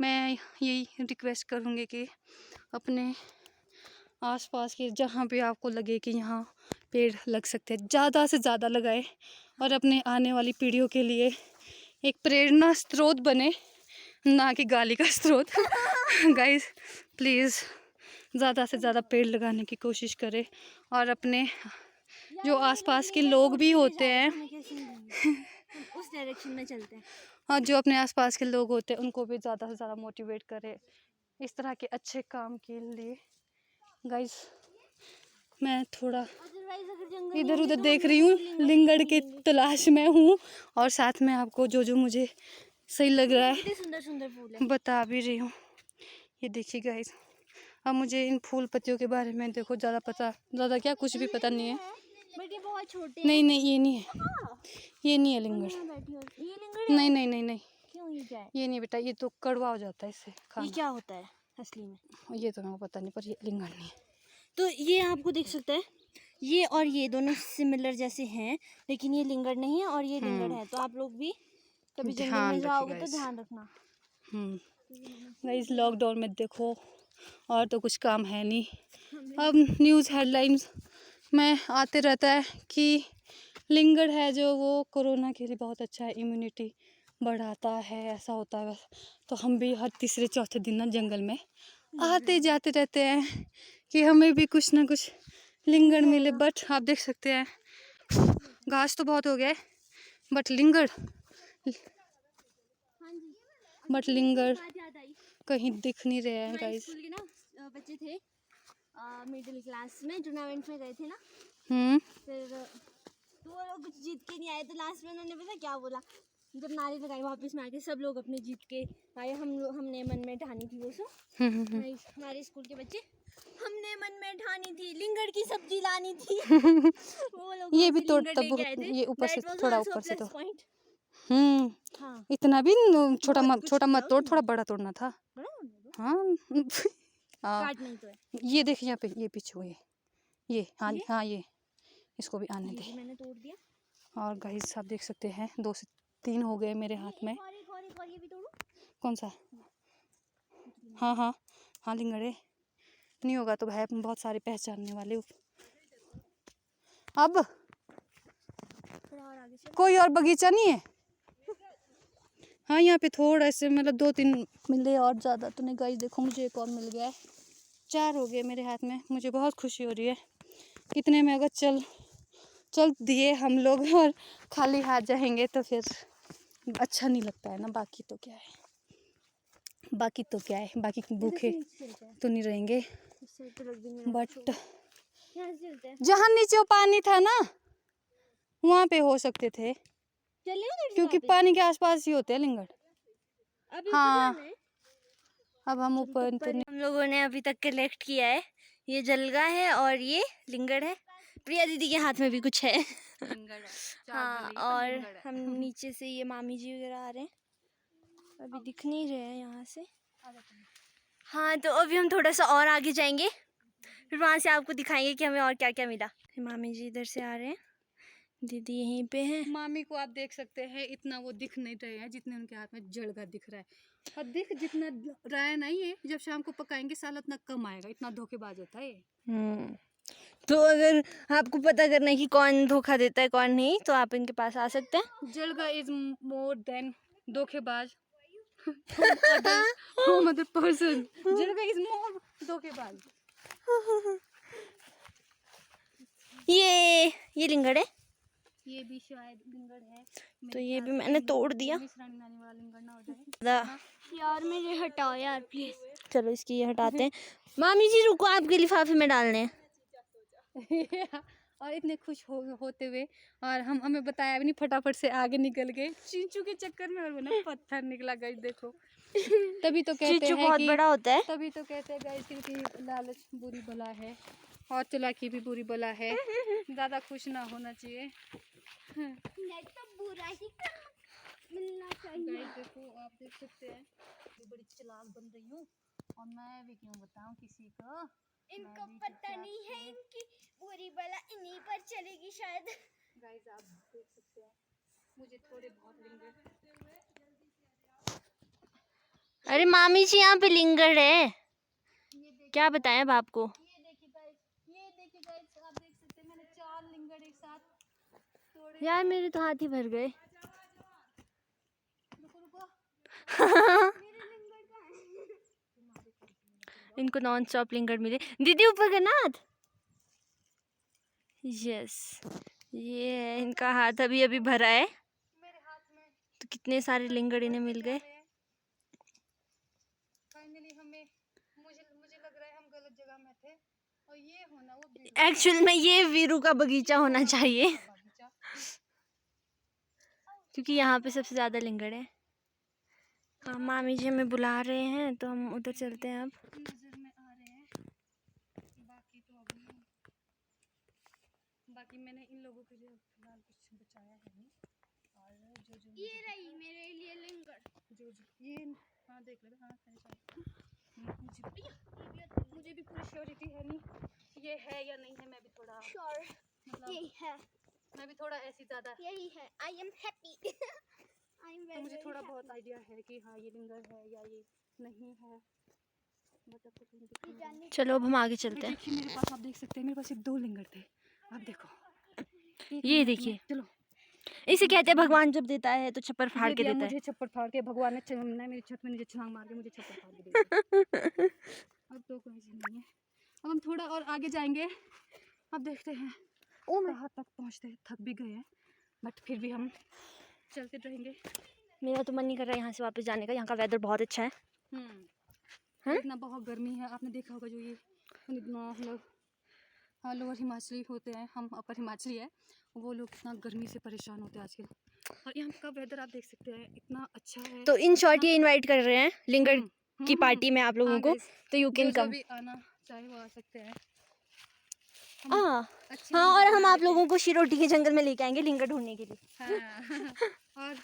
मैं यही रिक्वेस्ट करूँगी कि अपने आसपास के जहाँ भी आपको लगे कि यहाँ पेड़ लग सकते हैं, ज़्यादा से ज़्यादा लगाए और अपने आने वाली पीढ़ियों के लिए एक प्रेरणा स्रोत बने, ना कि गाली का स्रोत। गाइस प्लीज़ ज़्यादा से ज़्यादा पेड़ लगाने की कोशिश करें और अपने जो आसपास के लोग भी होते हैं उस डायरेक्शन में चलते हैं। और जो अपने आसपास के लोग होते हैं उनको भी ज़्यादा से ज़्यादा मोटिवेट करें इस तरह के अच्छे काम के लिए। गाइस मैं थोड़ा इधर उधर देख रही हूँ, लिंगड़ के तलाश में हूँ और साथ में आपको जो जो मुझे सही लग रहा है सुंदर सुंदर फूल है। बता भी रही हूँ। ये देखिए गाइस, अब मुझे इन फूल पत्तियों के बारे में देखो ज़्यादा क्या कुछ भी पता नहीं है। बट ये बहुत छोटे नहीं नहीं, ये नहीं है, ये नहीं है लिंगड़। ये लिंगड़ नहीं नहीं नहीं नहीं, क्यों, ये क्या है? ये नहीं बेटा, ये तो कड़वा हो जाता है इससे ये खाना। क्या होता है असली में? ये तो मेरे को पता नहीं, पर ये लिंगड़ नहीं है। तो ये आपको देख सकते हैं, ये और ये दोनों सिमिलर जैसे हैं, लेकिन ये लिंगड़ नहीं है और ये लिंगड़ है। तो आप लोग भी कभी जंगल ध्यान में जाओगे तो रखिए ध्यान रखना। गाइस लॉकडाउन में देखो और तो कुछ काम है नहीं, अब न्यूज़ हेडलाइंस में आते रहता है कि लिंगड़ है जो वो कोरोना के लिए बहुत अच्छा है, इम्यूनिटी बढ़ाता है, ऐसा होता है वैसा। तो हम भी हर तीसरे चौथे दिन ना जंगल में आते जाते रहते हैं कि हमें भी कुछ ना कुछ लिंगड़ मिले। बट आप देख सकते हैं घास तो बहुत हो गया है, बट लिंगड़ कहीं दिख नहीं रहे हैं गाइस। स्कूल के ना बच्चे थे मिडिल क्लास में, टूर्नामेंट में गए थे ना, फिर तो वो लोग कुछ जीत के नहीं आए, तो लास्ट में उन्होंने पता क्या बोला, जब नारे लगाई वापस में आके सब लोग अपने जीत के आए, हमने मन में ठानी थी वो हमारे स्कूल के बच्चे, हमने मन में ठानी थी लिंगड़ की सब्जी लानी थी। वो लोग ये भी लिंगड़ तोड़ता लेके आए थे। ये ऊपर से That was थोड़ा also ऊपर से plus तो point। हाँ, इतना भी छोटा बहुत मत कुछ छोटा किया मत तोड़, उन्होंने। थोड़ा बड़ा तोड़ना था। बड़ा होने दो, हाँ हाँ, काट नहीं तो है। ये देखिए यहाँ पे, ये पीछे हुए ये, हाँ ये? हाँ, ये इसको भी आने ये दे। भी मैंने तोड़ दिया। और गाइस आप देख सकते हैं 2 से 3 हो गए मेरे हाथ में। और ये भी तोड़ो। कौन सा? हाँ हाँ हाँ, लिंगड़े नहीं होगा तो है बहुत सारे पहचानने वाले। अब थोड़ा और आगे चल। कोई और बगीचा नहीं है? हाँ यहाँ पे थोड़ा ऐसे मतलब 2-3 मिले और ज़्यादा तो नहीं। गाइस देखो मुझे एक और मिल गया है, 4 हो गए मेरे हाथ में। मुझे बहुत खुशी हो रही है। इतने में अगर चल दिए हम लोग और खाली हाथ जाएंगे तो फिर अच्छा नहीं लगता है ना। बाकी तो क्या है, बाकी भूखे तो नहीं रहेंगे, बट जहाँ नीचे वो पानी था ना वहाँ पे हो सकते थे, क्योंकि पानी के आसपास ही होते हैं लिंगड़। हाँ अब हम ऊपर तो नहीं। हम लोगों ने अभी तक कलेक्ट किया है, ये जलगा है और ये लिंगड़ है। प्रिया दीदी के हाथ में भी कुछ है। हाँ, और हम नीचे से ये मामी जी वगैरह आ रहे हैं, अभी दिख नहीं रहे हैं यहाँ से। हाँ तो अभी हम थोड़ा सा और आगे जाएंगे, फिर वहाँ से आपको दिखाएंगे कि हमें और क्या क्या मिला। मामी जी इधर से आ रहे हैं, दीदी यहीं पे है। मामी को आप देख सकते हैं, इतना वो दिख नहीं रहे हैं जितने उनके हाथ में जड़गा दिख रहा है। और दिख जितना रहा है नहीं है, जब शाम को पकाएंगे साल उतना कम आएगा। इतना धोखेबाज होता है ये। तो अगर आपको पता करना है कि कौन धोखा देता है कौन नहीं, तो आप इनके पास आ सकते हैं। जड़गा इज मोर देन धोखेबाज other person. Jatga is more धोखेबाज। ये लिंगड़ है, ये भी शायद लिंगड़ है। तो ये भी मैंने तोड़ दिया। वाला लिंगड़ ना हो जाए। यार मेरे हटाओ यार प्लीज। चलो इसकी ये हटाते हैं। मामी जी रुको, आपके लिफाफे में डालने हैं। और इतने खुश होते हुए और हमें बताया भी नहीं, फटाफट से आगे निकल गए चींचू के चक्कर में, और वो ना पत्थर निकला। गाइस देखो तभी तो कहते हैं बहुत कि बड़ा होता है। तभी तो कहते हैं गाइस कि लालच बुरी बला है और चालाकी भी बुरी बला है। ज़्यादा खुश ना होना चाहिए। नहीं तो बुरा ही मिलना चाहिए। गाइस देखो आप देख सकते हैं, मैं बड़ी चालाक बन रही हूँ और मैं भी क्यों बताऊँ किसी को। इनको पता नहीं है इनकी बुरी बला इन्हीं पर चलेगी शायद। गाइस आप देख सकते हैं मुझे थोड़े बहुत लिंगड़। अरे मामी जी यहाँ पे लिंगड़ है, क्या बताएं अब आपको। ये देखिए गाइस आप देख सकते हैं मैंने 4 यार मेरे तो हाथ ही भर गए। इनको नॉन स्टॉप लिंगड़ मिले। दीदी ऊपर करना हाथ। यस, ये है इनका हाथ अभी अभी भरा है। तो कितने सारे लिंगड़ इन्हें मिल गए। फाइनली हमें मुझे लग रहा है हम गलत जगह में थे और ये होना वो एक्चुअल में ये वीरू का बगीचा होना चाहिए क्योंकि यहाँ पे सबसे ज्यादा लिंगड़ है। हाँ, मामी जी हमें बुला रहे हैं तो हम उधर चलते हैं अब। नजर में आ रहे हैं। बाकी तो अभी बाकी मैंने इन लोगों के लिए फिलहाल कुछ बचाया है नहीं। और जो ये रही मेरे लिए लिंगड़। जो ये हाँ देख लेना। हाँ मुझे भी पूरी श्योरिटी है नहीं ये है या नहीं है। मैं भी थोड़ा श्योर मतलब यही है, मैं भी थोड़ा ऐसी ज़्यादा यही है। I am happy. I am तो मुझे थोड़ा बहुत आइडिया है कि हाँ ये लिंगर है या ये नहीं है। चलो अब हम आगे चलते हैं। देखिए मेरे पास आप देख सकते हैं मेरे पास 2 लिंगर थे। आप देखो ये देखिए, चलो इसे कहते हैं भगवान जब देता है तो छप्पर फाड़ के देता है। मुझे छप्पर फाड़ के भगवान ने मेरी छत में नीचे छलांग मार के मुझे छप्पर फाड़ के दिया। अब तो कोई चीज़ नहीं है। अब हम थोड़ा और आगे जाएंगे। अब देखते हैं कहाँ तक पहुँचते। थक भी गए हैं बट फिर भी हम चलते रहेंगे। मेरा तो मन नहीं कर रहा है यहाँ से वापस जाने का। यहाँ का वेदर बहुत अच्छा है। है? इतना बहुत गर्मी है। आपने देखा होगा जो ये इतना लोग लोअर हिमाचली होते हैं, हम अपर हिमाचली है, वो लोग कितना गर्मी से परेशान होते हैं आजकल। और यहाँ का वेदर आप देख सकते हैं इतना अच्छा है। तो इन शॉर्ट ये इनवाइट कर रहे हैं लिंगड़ की पार्टी में आप लोगों हाँ को। guys, तो यू कैन जो कम। भी आना चाहे वो आ सकते हैं। हाँ अच्छी हाँ, लिंगड़ और हम बना आप लेते लोगों को शिरोटी के जंगल में लेके आएंगे लिंगड़ ढूंढने के लिए। हाँ। और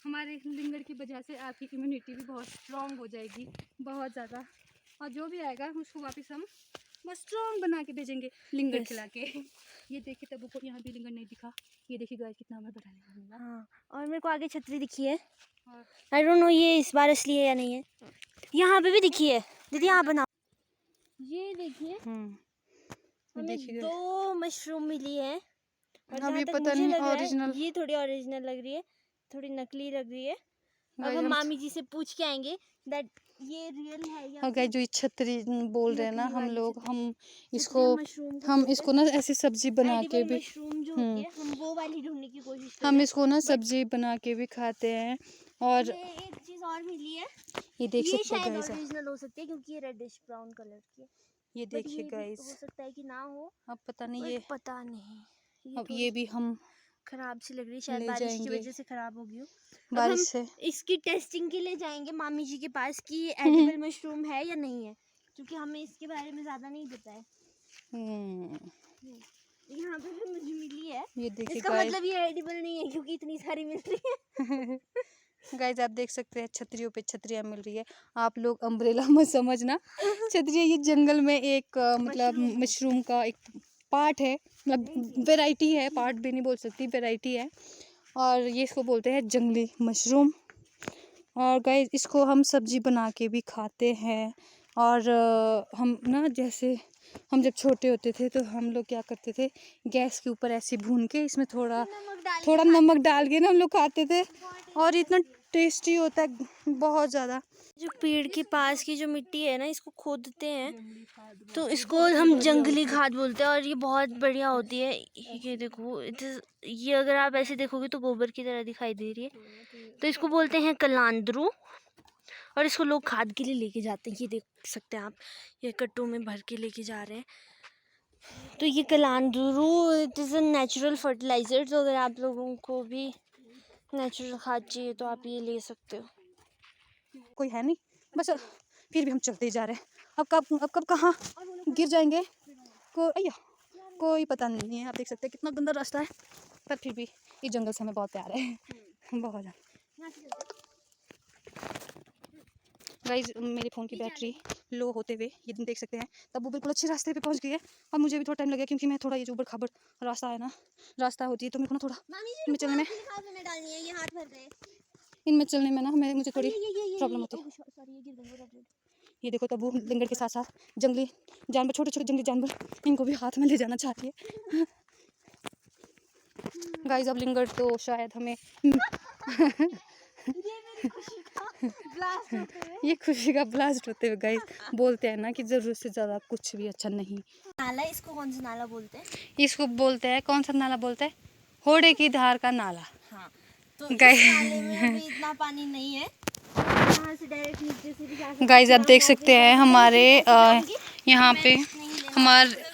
हमारे लिंगड़ की वजह से आपकी इम्यूनिटी भी बहुत स्ट्रॉन्ग हो जाएगी, बहुत ज़्यादा। और जो भी आएगा उसको वापस हम बस स्ट्रॉन्ग बना के भेजेंगे लिंगड़ खिला के। ये देखिए तब को यहाँ भी लिंगड़ नहीं दिखा। ये देखिए गाइस कितना हमें बड़ा लिंगड़ मिला। हाँ, और मेरे को आगे छतरी दिखी है। और आई डोंट नो ये इस बार असली है या नहीं है। यहाँ पे भी दिखी है। दीदी यहाँ बनाओ। ये देखिए हमें 2 मशरूम मिली है। और अब ये जहाँ तक पता मुझे नहीं लग रहा है, ओरिजिनल ये थोड़ी ओरिजिनल लग रही है, थोड़ी नकली लग रही है। अब गाइस हम हम मामी जी से पूछ के आएंगे दैट ये रियल है या और गाइस जो ये छतरी बोल रहे हैं ना नकली हम वाली लोग, छतरी। हम इसको छतरी मशरूम को हम बोलते इसको ना ऐसी सब्जी बना के एडिबल भी मशरूम जो होती है हम वो वाली ढूंढने की कोशिश कर हम रहे इसको ना सब्जी बना के भी खाते हैं। और हैं। ये एक चीज और मिली है। ये देख ये सकते हैं शायद गाइस, ओरिजिनल हो सकती है क्योंकि ये रेडिश ब्राउन कलर की है। ये बट देखिए ये भी हो गाइस। सकता है कि ना हो। अब पता नहीं बट ये पता नहीं। अब ये भी हम खराब सी लग रही है, शायद ले बारिश की जाएंगे वजह से खराब हो गई हो। अब बारिश हम से। इसकी टेस्टिंग के लिए जाएंगे मामी जी के पास कि एडिबल मशरूम है या नहीं है, क्योंकि हमें इसके बारे में ज़्यादा नहीं पता है। यहाँ पे भी मुझे मिली है। ये देखिए इसका गाइस, मतलब ये एडिबल नहीं है क्योंकि इतनी सारी मिल रही है। गाइस आप देख सकते हैं छतरियों पे छतरियाँ मिल रही है। आप लोग अम्ब्रेला मत समझना। छतरियाँ ये जंगल में एक मतलब मशरूम का एक पार्ट है, मतलब वैरायटी है, पार्ट भी नहीं बोल सकती, वैरायटी है। और ये इसको बोलते हैं जंगली मशरूम। और गाइस इसको हम सब्जी बना के भी खाते हैं। और हम ना जैसे हम जब छोटे होते थे तो हम लोग क्या करते थे, गैस के ऊपर ऐसे भून के इसमें थोड़ा नमक डाल के ना हम लोग खाते थे। और इतना टेस्टी होता है बहुत ज़्यादा। जो पेड़ के पास की जो मिट्टी है ना, इसको खोदते हैं तो इसको हम जंगली खाद बोलते हैं। और ये बहुत बढ़िया होती है। ये देखो ये अगर आप ऐसे देखोगे तो गोबर की तरह दिखाई दे रही है। तो इसको बोलते हैं कलांद्रू। और इसको लोग खाद के लिए लेके जाते हैं। ये देख सकते हैं आप, ये कट्टों में भर के लेके जा रहे हैं। तो ये कलांद्रू it is a natural fertiliser. तो अगर आप लोगों को भी नेचुरल खाद चाहिए तो आप ये ले सकते हो। कोई है नहीं बस, फिर भी हम चलते ही जा रहे हैं। अब कब कहाँ गिर जाएंगे कोई पता नहीं है। आप देख सकते हैं कितना गंदा रास्ता है, पर फिर भी ये जंगल से हमें बहुत प्यार है। बहुत ज़्यादा। गाइस मेरे फ़ोन की बैटरी लो होते हुए ये देख सकते हैं तब वो बिल्कुल अच्छे रास्ते पे पहुंच गई है। और मुझे भी थोड़ा टाइम लगा क्योंकि मैं थोड़ा ये जो ऊबड़ खाबड़ रास्ता होती है तो मेरे को ना थोड़ा इनमें चलने में ना मुझे थोड़ी प्रॉब्लम होती है। ये देखो तब वो लिंगड़ के साथ साथ जंगली जानवर, छोटे छोटे जंगली जानवर, इनको भी हाथ में ले जाना चाहती है। गाइस अब लिंगर तो शायद हमें ये खुशी का ब्लास्ट होते हुए गाइस बोलते हैं ना कि जरूरत से ज़्यादा कुछ भी अच्छा नहीं। नाला, इसको कौन सा नाला बोलते हैं? इसको बोलते हैं, कौन सा नाला बोलते हैं? होड़े की धार का नाला। हाँ, तो इस गाइस नाले में अभी इतना पानी नहीं है, यहाँ से डायरेक्ट नीचे से भी जा सकते गाइस आप देख सकते हैं हमारे यहाँ पे हमारे,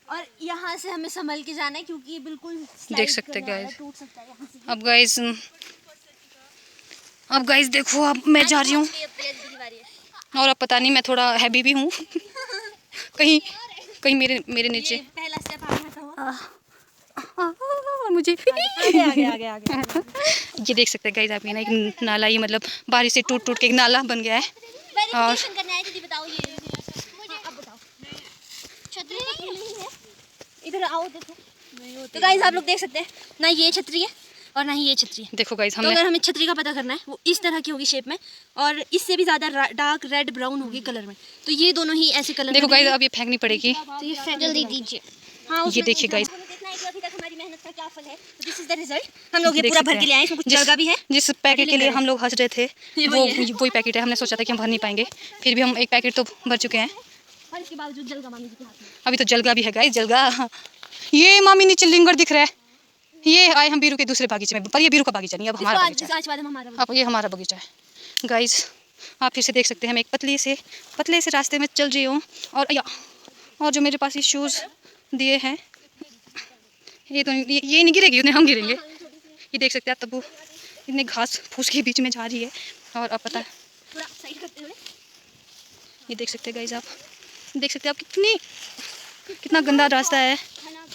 और यहाँ से हमें संभल के जाना है क्योंकि ये बिल्कुल देख slide सकते करने वाला है, guys। टूट सकता है यहाँ से। अब गाइस देखो अब मैं जा रही हूँ और अब पता नहीं मैं थोड़ा हैवी भी हूँ कहीं कहीं मेरे नीचे पहला स्टेप आ मुझे आगे आगे आगे ये देख सकते हैं गाइस आप, ये ना एक नाला, ये मतलब बारिश से टूट टूट के एक नाला बन गया है। और करने आए थे, बताओ ये मुझे अब बताओ, छतरी नहीं है, इधर आओ देखो। तो गाइस आप लोग देख सकते हैं ना, ये छतरी है और ना ही ये छतरी है। देखो गाइस तो हमने अगर हमें छतरी का पता करना है, वो इस तरह की होगी शेप में और इससे भी ज़्यादा डार्क रेड ब्राउन होगी कलर में, तो ये दोनों ही ऐसे कलर देखो में गाइस अब ये फेंकनी पड़ेगी। तो ये फेंक जल्दी दीजिए। हाँ, ये देखिए गाइस, देखना है कि अभी तक हमारी मेहनत का क्या फल है। तो दिस इज द रिजल्ट। हम लोग ये देख पूरा सकते भर के ले आए, इसमें कुछ जिस- जगह भी है। जिस पैकेट के लिए हम लोग हंस रहे थे ये वो वही है। वही पैकेट है। हमने सोचा था कि हम भर नहीं पाएंगे, फिर भी हम एक पैकेट तो भर चुके हैं। और इसके बावजूद जलगा मामी जी के हाथ में। अभी तो जलगा भी है गाइस, जलगा। ये मामी नीचे लिंगर दिख रहा है। ये आए हम बीरू के दूसरे बागीचे में, पर ये बीरू का बागीचा नहीं, अब हमारा बागीचा है। आज बाद में हमारा अब ये हमारा बगीचा है गाइस। आप फिर से देख सकते हैं, हम एक पतले से रास्ते में चल रही हूँ और जो मेरे पास ये शूज़ दिए हैं ये तो ये नहीं गिरेगी, उन्हें हम गिरेंगे। ये देख सकते हैं आप, तब्बू इतने घास फूस के बीच में जा रही है और अब पता है, पूरा साइड करते हुए ये देख सकते हैं गाइस आप, देख सकते हैं आप कितना गंदा रास्ता है।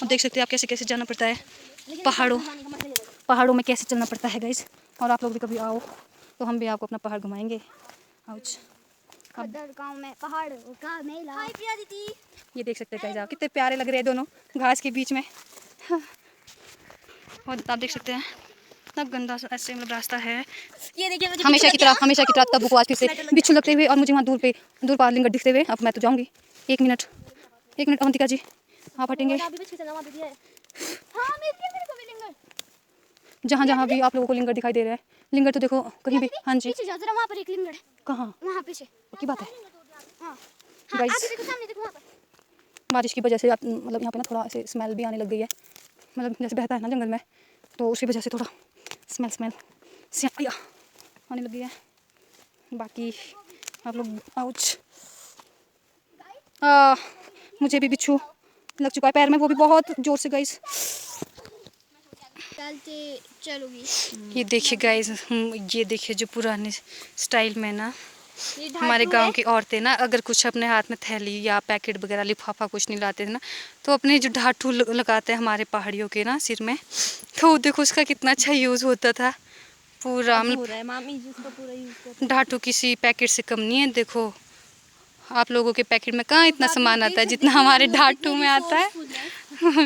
अब देख सकते हैं आप कैसे कैसे जाना पड़ता है पहाड़ों में कैसे चलना पड़ता है गाइस। और आप लोग भी कभी आओ तो हम भी आपको अपना पहाड़ घुमाएंगे। आउच, गाँव में पहाड़ का मेला। हाय प्रिया दीदी। ये देख सकते हैं गाइस आप, कितने प्यारे लग रहे हैं दोनों घास के बीच में। और आप देख सकते हैं इतना गंदा सा ऐसे मतलब रास्ता है। ये देखिए मुझे हमेशा की तरह तब्बू को आज फिर से बिच्छू लगते हुए और मुझे वहाँ दूर पार लिंगर दिखते हुए। अब मैं तो जाऊँगी। एक मिनट अवंतिका जी आप हटेंगे। अभी बच के चलना, वहाँ पे भी है। हाँ, मेरे को भी लिंगर। जहाँ भी आप लोगों को लिंगर दिखाई दे रहा है, लिंगर तो देखो कहीं भी। हाँ जी, पीछे जाओ जरा, वहाँ पर एक लिंगर है। कहाँ? वहाँ पीछे। की बात है हाँ गाइस। आगे देखो, सामने देखो, वहाँ पर। बारिश की वजह से मतलब यहाँ पे ना थोड़ा ऐसे स्मेल भी आने लग गई है, मतलब जैसे बहता है ना जंगल में, तो उसकी वजह से थोड़ा स्मेल से आने लग गई है। बाकी आप लोग आउच, मुझे भी बिच्छू लग चुका है पैर में, वो भी बहुत ज़ोर से गाइस। चलते चलोगी। ये देखिए गाइस, ये देखिए जो पुराने स्टाइल में ना ये हमारे ढाटू गांव है। की औरतें ना अगर कुछ अपने हाथ में थैली या पैकेट वगैरह लिफाफा कुछ नहीं लाते थे ना, तो अपने जो ढाटू लगाते हैं हमारे पहाड़ियों के ना सिर में, तो देखो उसका कितना अच्छा यूज़ होता था। पूरा हो रहा है, मामी जी उसका पूरा यूज करते ढाटू किसी पैकेट से कम नहीं है। देखो आप लोगों के पैकेट में कहाँ इतना सामान आता है जितना हमारे ढाटू में आता है।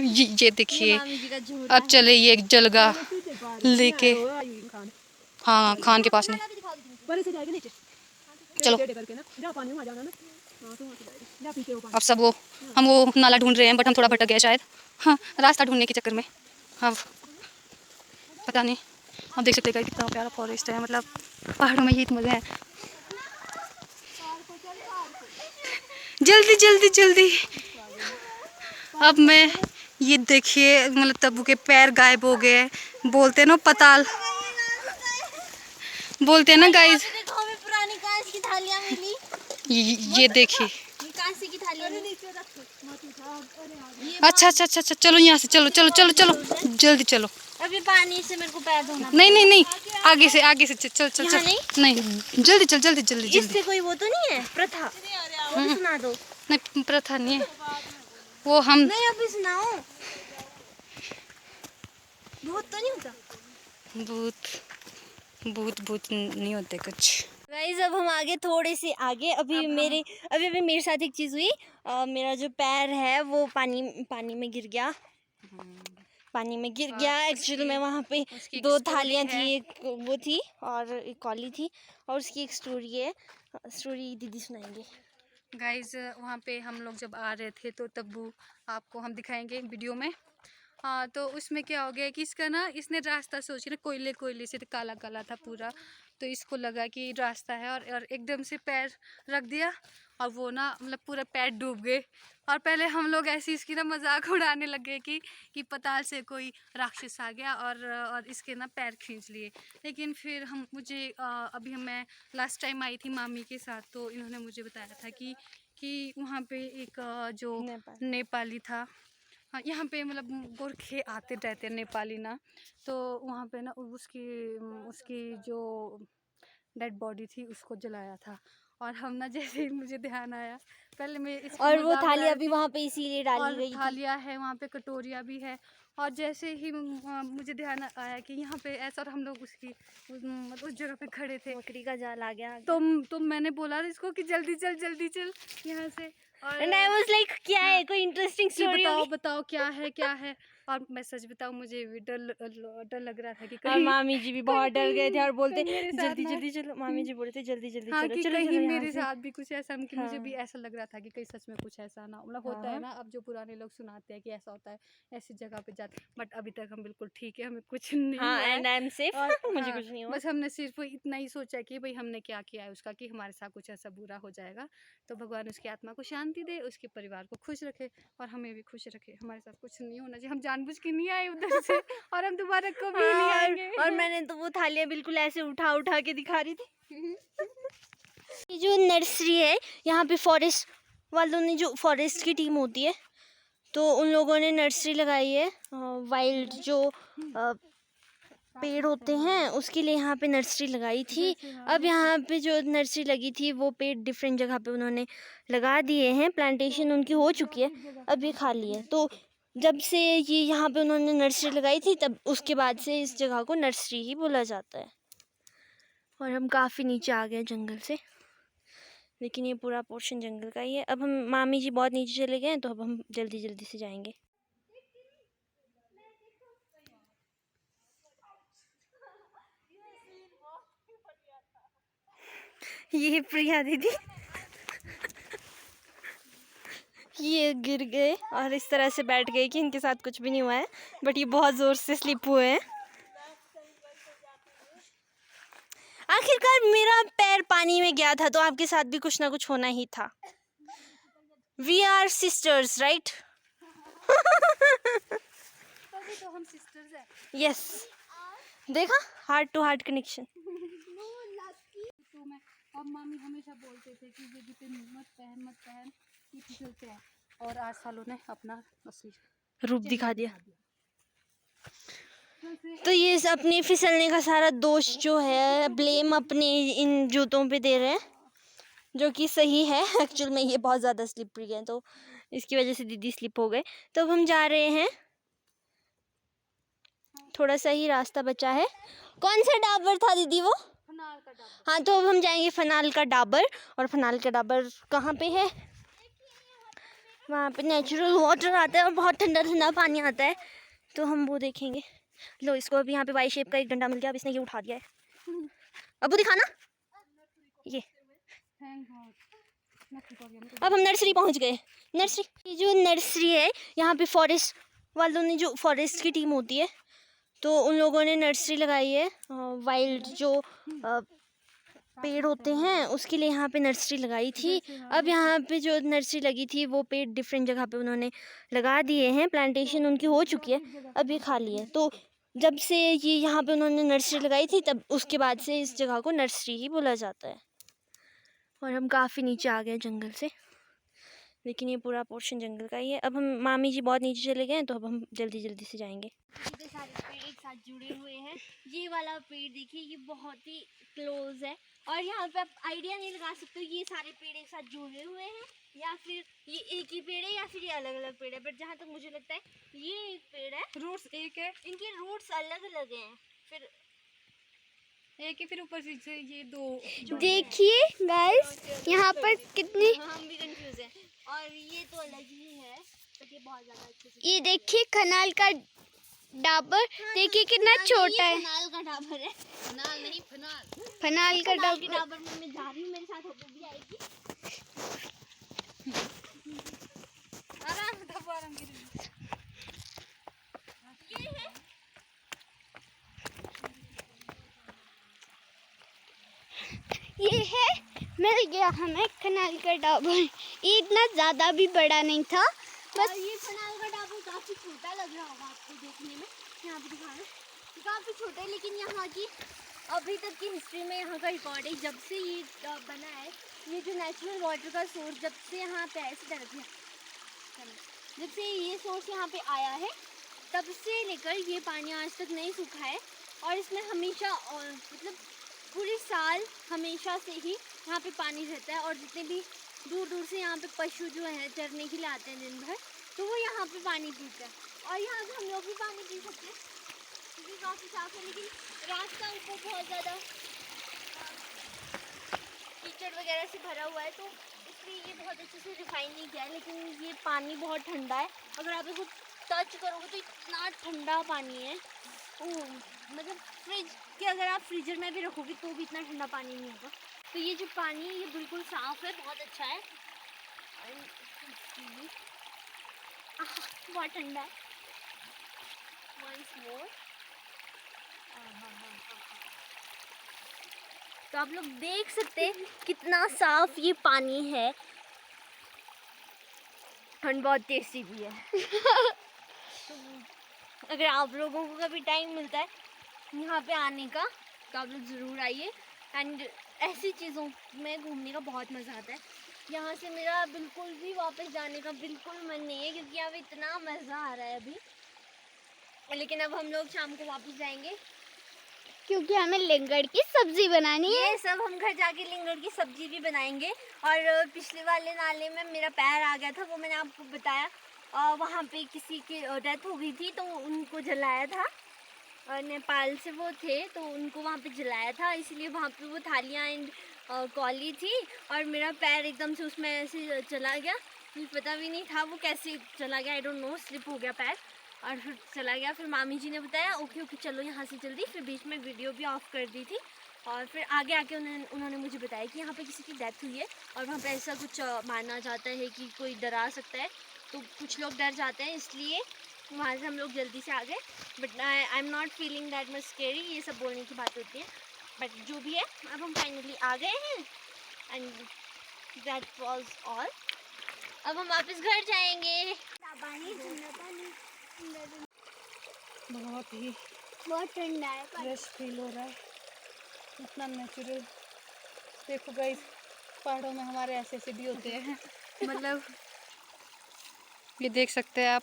ये देखिए, मामी जी का झूठ। अब चले ये एक जलगा लेके, हाँ खान के पास में, बड़े से जाएगा नीचे चलो टेढ़े करके ना, जहाँ पानी वहाँ जाना ना। हाँ तो वहाँ से जाएगा, जहाँ पीछे वो पानी। अब सब हम वो नाला ढूंढ रहे हैं, बट हम थोड़ा भटक गए शायद, हाँ रास्ता ढूंढने के चक्कर में। अब पता नहीं। अब देख सकते हैं कितना प्यारा फॉरेस्ट है, मतलब पहाड़ों में ये मज़ा है। जल्दी अब मैं ये देखिए, मतलब तब्बू के पैर गायब हो गए। बोलते हैं ना पताल, बोलते हैं ना गाइस। देखो हमें पुरानी कांच की थालियाँ मिली। ये देखिए, ये कांच की थालियाँ मिली। अच्छा चलो यहाँ से, चलो जल्दी चलो। अभी पानी से मेरे को पैर धोना। नहीं आगे से चल यहाँ नहीं जल्दी। इससे कोई वो तो नहीं है प्रथा? वो भी सुना दो। नहीं प्रथा नहीं है वो, हम नहीं अभी सुनाओ। भूत तो नहीं होता? भूत नहीं होते कुछ। गाइस अब हम आगे, थोड़े से आगे, अभी मेरे साथ एक चीज़ हुई। मेरा जो पैर है वो पानी में गिर गया। एक्चुअली मैं वहाँ पे दो थालियाँ थी, एक वो थी और एक कॉली थी, और उसकी एक स्टोरी दीदी सुनाएंगे। गाइज वहाँ पे हम लोग जब आ रहे थे तो तब्बू आपको हम दिखाएंगे वीडियो में। हाँ, तो उसमें क्या हो गया कि इसका ना, इसने रास्ता सोच के ना, कोयले कोयले से काला काला था पूरा, तो इसको लगा कि रास्ता है, और एकदम से पैर रख दिया, और वो ना मतलब पूरा पैर डूब गए। और पहले हम लोग ऐसे इसकी ना मजाक उड़ाने लगे कि पताल से कोई राक्षस आ गया और इसके ना पैर खींच लिए। लेकिन फिर मैं लास्ट टाइम आई थी मामी के साथ, तो इन्होंने मुझे बताया था कि वहाँ पे एक जो नेपाली था, हाँ, यहाँ पे मतलब गोरखे आते रहते हैं नेपाली ना, तो वहाँ पे ना उसकी जो डेड बॉडी थी उसको जलाया था। और हम ना, जैसे ही मुझे ध्यान आया, पहले मैं इसको और वो मजाक थालियाँ उड़ा भी वहाँ पे इसीलिए डाली और गई थी। थालियाँ है वहाँ पे, कटोरियाँ भी है, और जैसे ही मुझे ध्यान आया कि यहाँ पे ऐसा, और हम लोग उस जगह पे खड़े थे, मकड़ी का जाल आ गया। तो मैंने बोला इसको कि जल्दी चल यहाँ से। और And I was like, क्या है, कोई इंटरेस्टिंग कि स्टोरी होगी? बताओ क्या है। और मैं सच बताऊँ, मुझे भी डर लग रहा था कि और कहीं मामी जी भी बहुत डर गए थे और बोलते कहीं मेरे साथ जल्दी ना- जल्दी चलो। मामी जी बोलते जल्दी जल्दी हाँ, चलो कि चलो कहीं चलो यहाँ मेरे से। साथ भी कुछ ऐसा, कि मुझे भी हाँ। ऐसा लग रहा था कि कहीं सच में कुछ ऐसा ना, मतलब होता है ना, अब जो पुराने लोग सुनाते हैं कि ऐसा होता है, ऐसी जगह पे जाते, बट अभी तक हम बिल्कुल ठीक है, हमें कुछ नहीं हाँ, हुआ है। And I am safe. मुझे हाँ, कुछ नहीं हुआ। बस हमने सिर्फ इतना ही सोचा कि भाई हमने क्या किया है उसका, कि हमारे साथ कुछ ऐसा बुरा हो जाएगा, तो भगवान उसकी आत्मा को शांति दे, उसके परिवार को खुश रखे, और हमें भी खुश रखे। हमारे साथ कुछ नहीं होना चाहिए, हम जानबूझ के नहीं आए उधर से, और हम दोबारा कभी नहीं आएंगे। और मैंने तो वो थालियाँ बिल्कुल ऐसे उठा उठा के दिखा रही थी। ये जो नर्सरी है, यहाँ पे फॉरेस्ट वालों ने, जो फॉरेस्ट की टीम होती है, तो उन लोगों ने नर्सरी लगाई है। वाइल्ड जो पेड़ होते हैं उसके लिए यहाँ पे नर्सरी लगाई थी। अब यहाँ पे जो नर्सरी लगी थी वो पेड़ डिफरेंट जगह पे उन्होंने लगा दिए हैं, प्लांटेशन उनकी हो चुकी है, अब ये खाली है। तो जब से ये यहाँ पे उन्होंने नर्सरी लगाई थी, तब उसके बाद से इस जगह को नर्सरी ही बोला जाता है। और हम काफ़ी नीचे आ गए जंगल से, लेकिन ये पूरा पोर्शन जंगल का ही है। अब हम, मामी जी बहुत नीचे चले गए हैं, तो अब हम जल्दी जल्दी से जाएंगे। ये प्रिया दीदी ये गिर गए और इस तरह से बैठ गए कि इनके साथ कुछ भी नहीं हुआ है, बट ये बहुत ज़ोर से स्लिप हुए हैं। आखिरकार मेरा पैर पानी में गया था, तो आपके साथ भी कुछ ना कुछ होना ही था। We are sisters, right? तो हम सिस्टर्स हैं। यस, देखा, हार्ट टू हार्ट कनेक्शन। तो मैं और मामी हमेशा बोलते थे कि ये जूते मत पहन, ये फिसलते हैं, और 8 सालों ने अपना असली रूप दिखा दिया। तो ये अपने फिसलने का सारा दोष जो है, ब्लेम अपने इन जूतों पे दे रहे हैं, जो कि सही है। एक्चुअल में ये बहुत ज़्यादा स्लिपरी है, तो इसकी वजह से दीदी स्लिप हो गए। तो अब हम जा रहे हैं, थोड़ा सा ही रास्ता बचा है। कौन सा डाबर था दीदी वो? फनाल का डाबर। हाँ, तो अब हम जाएंगे फनाल का डाबर। और फनाल का डाबर कहाँ पे है? वहाँ पे नेचुरल वाटर आता है और बहुत ठंडा ठंडा पानी आता है, तो हम वो देखेंगे। लो, इसको अभी यहाँ पे वाई शेप का एक डंडा मिल गया, अब इसने ये उठा दिया है। अब वो दिखाना ये। अब हम नर्सरी पहुँच गए। नर्सरी, ये जो नर्सरी है, यहाँ पे फॉरेस्ट वालों ने, जो फॉरेस्ट की टीम होती है, तो उन लोगों ने नर्सरी लगाई है। वाइल्ड जो पेड़ होते हैं उसके लिए यहाँ पे नर्सरी लगाई थी। अब यहाँ पे जो नर्सरी लगी थी वो पेड़ डिफरेंट जगह पे उन्होंने लगा दिए हैं, प्लांटेशन उनकी हो चुकी है, अब ये खाली है। तो जब से ये यहाँ पे उन्होंने नर्सरी लगाई थी, तब उसके बाद से इस जगह को नर्सरी ही बोला जाता है। और हम काफ़ी नीचे आ गए जंगल से, लेकिन ये पूरा पोर्शन जंगल का ही है। अब हम, मामी जी बहुत नीचे चले गए हैं, तो अब हम जल्दी जल्दी से जाएंगे। इतने सारे पेड़ एक साथ जुड़े हुए हैं। ये वाला पेड़ देखिए, ये बहुत ही क्लोज है, और यहाँ पे आप आइडिया नहीं लगा सकते ये सारे पेड़ एक साथ जुड़े हुए हैं या फिर ये एक ही पेड़ है या फिर ये अलग अलग पेड़ है। बट जहाँ तक मुझे लगता है ये एक पेड़ है, रूट्स एक है, इनके रूट्स अलग अलग हैं। फिर एक ही, फिर ऊपर से ये दो। देखिए गाइस, यहाँ पर कितनी, हम भी कंफ्यूज हैं, और ये तो अलग ही है, बट ये बहुत ज़्यादा अच्छे से। ये देखिए खनाल का डाबर, देखिए कितना छोटा है। फनाल का डाबर है, फनाल नहीं, फनाल। फनाल का डाबर में मैं जा रही हूँ, मेरे साथ होकर भी आएगी। आराम से दबो, आराम से। ये है, मिल गया हमें खनाल का डाबर। ये इतना ज़्यादा भी बड़ा नहीं था, बस ये खनाल का डाबर काफ़ी छोटा लग रहा होगा आपको देखने में। यहाँ पे दिखाना काफ़ी छोटा है, लेकिन यहाँ की अभी तक की हिस्ट्री में यहाँ का रिकॉर्ड है, जब से ये बना है, ये जो नेचुरल वाटर का सोर्स जब से यहाँ पे ऐसे तरफ जब से ये सोर्स यहाँ पे आया है, तब से लेकर ये पानी आज तक नहीं सूखा है। और इसमें हमेशा मतलब पूरे साल हमेशा से ही यहाँ पे पानी रहता है। और जितने भी दूर दूर से यहाँ पे पशु जो हैं चरने के लिए आते हैं दिन भर, तो वो यहाँ पे पानी पीते हैं। और यहाँ से हम लोग भी पानी पी सकते हैं, क्योंकि काफ़ी साफ है। लेकिन रास्ता ऊपर बहुत ज़्यादा कीचड़ वगैरह से भरा हुआ है, तो इसलिए ये बहुत अच्छे से रिफाइन नहीं किया है। लेकिन ये पानी बहुत ठंडा है, अगर आप इसको टच करोगे तो इतना ठंडा पानी है। मतलब फ्रिज के अगर आप फ्रीजर में भी रखोगे तो भी इतना ठंडा पानी नहीं होगा। तो ये जो पानी है ये बिल्कुल साफ़ है, बहुत अच्छा है। बहुत ठंडा है। Once more. तो आप लोग देख सकते हैं कितना साफ ये पानी है, और बहुत टेस्टी भी है। तो अगर आप लोगों को कभी टाइम मिलता है यहाँ पे आने का, तो आप लोग ज़रूर आइए। एंड ऐसी चीज़ों में घूमने का बहुत मज़ा आता है। यहाँ से मेरा बिल्कुल भी वापस जाने का बिल्कुल मन नहीं है, क्योंकि यहाँ पे इतना मज़ा आ रहा है अभी। लेकिन अब हम लोग शाम को वापस जाएंगे, क्योंकि हमें लिंगड़ की सब्ज़ी बनानी है। ये सब हम घर जाके लिंगड़ की सब्ज़ी भी बनाएंगे। और पिछले वाले नाले में मेरा पैर आ गया था, वो मैंने आपको बताया। वहाँ पे किसी की डेथ हो गई थी, तो उनको जलाया था। और नेपाल से वो थे, तो उनको वहाँ पे जलाया था, इसलिए वहाँ पे वो थालियाँ एंड कौली थी। और मेरा पैर एकदम से उसमें ऐसे चला गया, मुझे पता भी नहीं था वो कैसे चला गया, आई डोंट नो, स्लिप हो गया पैर और फिर चला गया। फिर मामी जी ने बताया ओके चलो यहाँ से जल्दी। फिर बीच में वीडियो भी ऑफ कर दी थी। और फिर आगे आके उन्होंने मुझे बताया कि यहाँ पे किसी की डेथ हुई है, और वहाँ पे ऐसा कुछ माना जाता है कि कोई डरा सकता है, तो कुछ लोग डर जाते हैं, इसलिए वहाँ से हम लोग जल्दी से आ गए। But I am not feeling that much scary, ये सब बोलने की बात होती है। बट जो भी है, अब हम फाइनली आ गए हैं एंड दैट वाज ऑल। अब हम वापस घर जाएंगे। बहुत ठंडा है, फ्रेश फील हो रहा है, इतना नेचुरल। देखो गाइस, पहाड़ों में हमारे ऐसे ऐसे भी होते हैं। मतलब ये देख सकते हैं आप,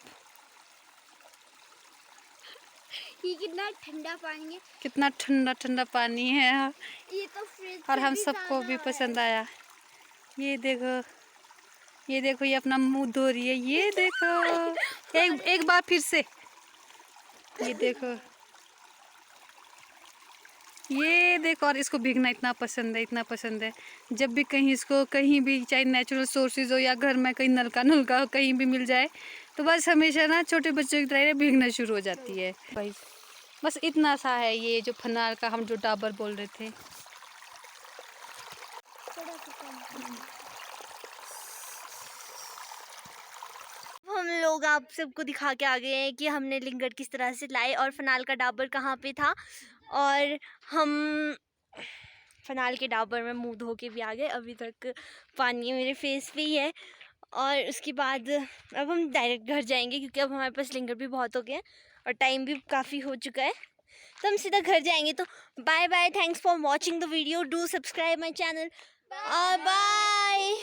ये कितना ठंडा पानी है, कितना ठंडा ठंडा पानी है। ये तो फ्रिज और हम सबको भी पसंद आया। ये देखो, ये देखो, ये अपना मुंह धो रही है, ये देखो। एक बार फिर से, ये देखो, ये देखो। और इसको भीगना इतना पसंद है, इतना पसंद है। जब भी कहीं इसको कहीं भी, चाहे नेचुरल सोर्सेज हो या घर में कहीं नलका हो, कहीं भी मिल जाए, तो बस हमेशा ना छोटे बच्चों की तरह भीगना शुरू हो जाती है। भाई बस इतना सा है ये जो फनाल का हम जो डाबर बोल रहे थे। हम लोग आप सबको दिखा के आ गए हैं कि हमने लिंगड़ किस तरह से लाए और फनाल का डाबर कहाँ पे था। और हम फनाल के डाबर में मुंह धो के भी आ गए, अभी तक पानी मेरे फेस पे ही है। और उसके बाद अब हम डायरेक्ट घर जाएंगे, क्योंकि अब हमारे पास लिंगड़ भी बहुत हो गए हैं और टाइम भी काफ़ी हो चुका है, तो हम सीधा घर जाएंगे। तो bye bye, thanks for watching the video, do subscribe my channel, bye.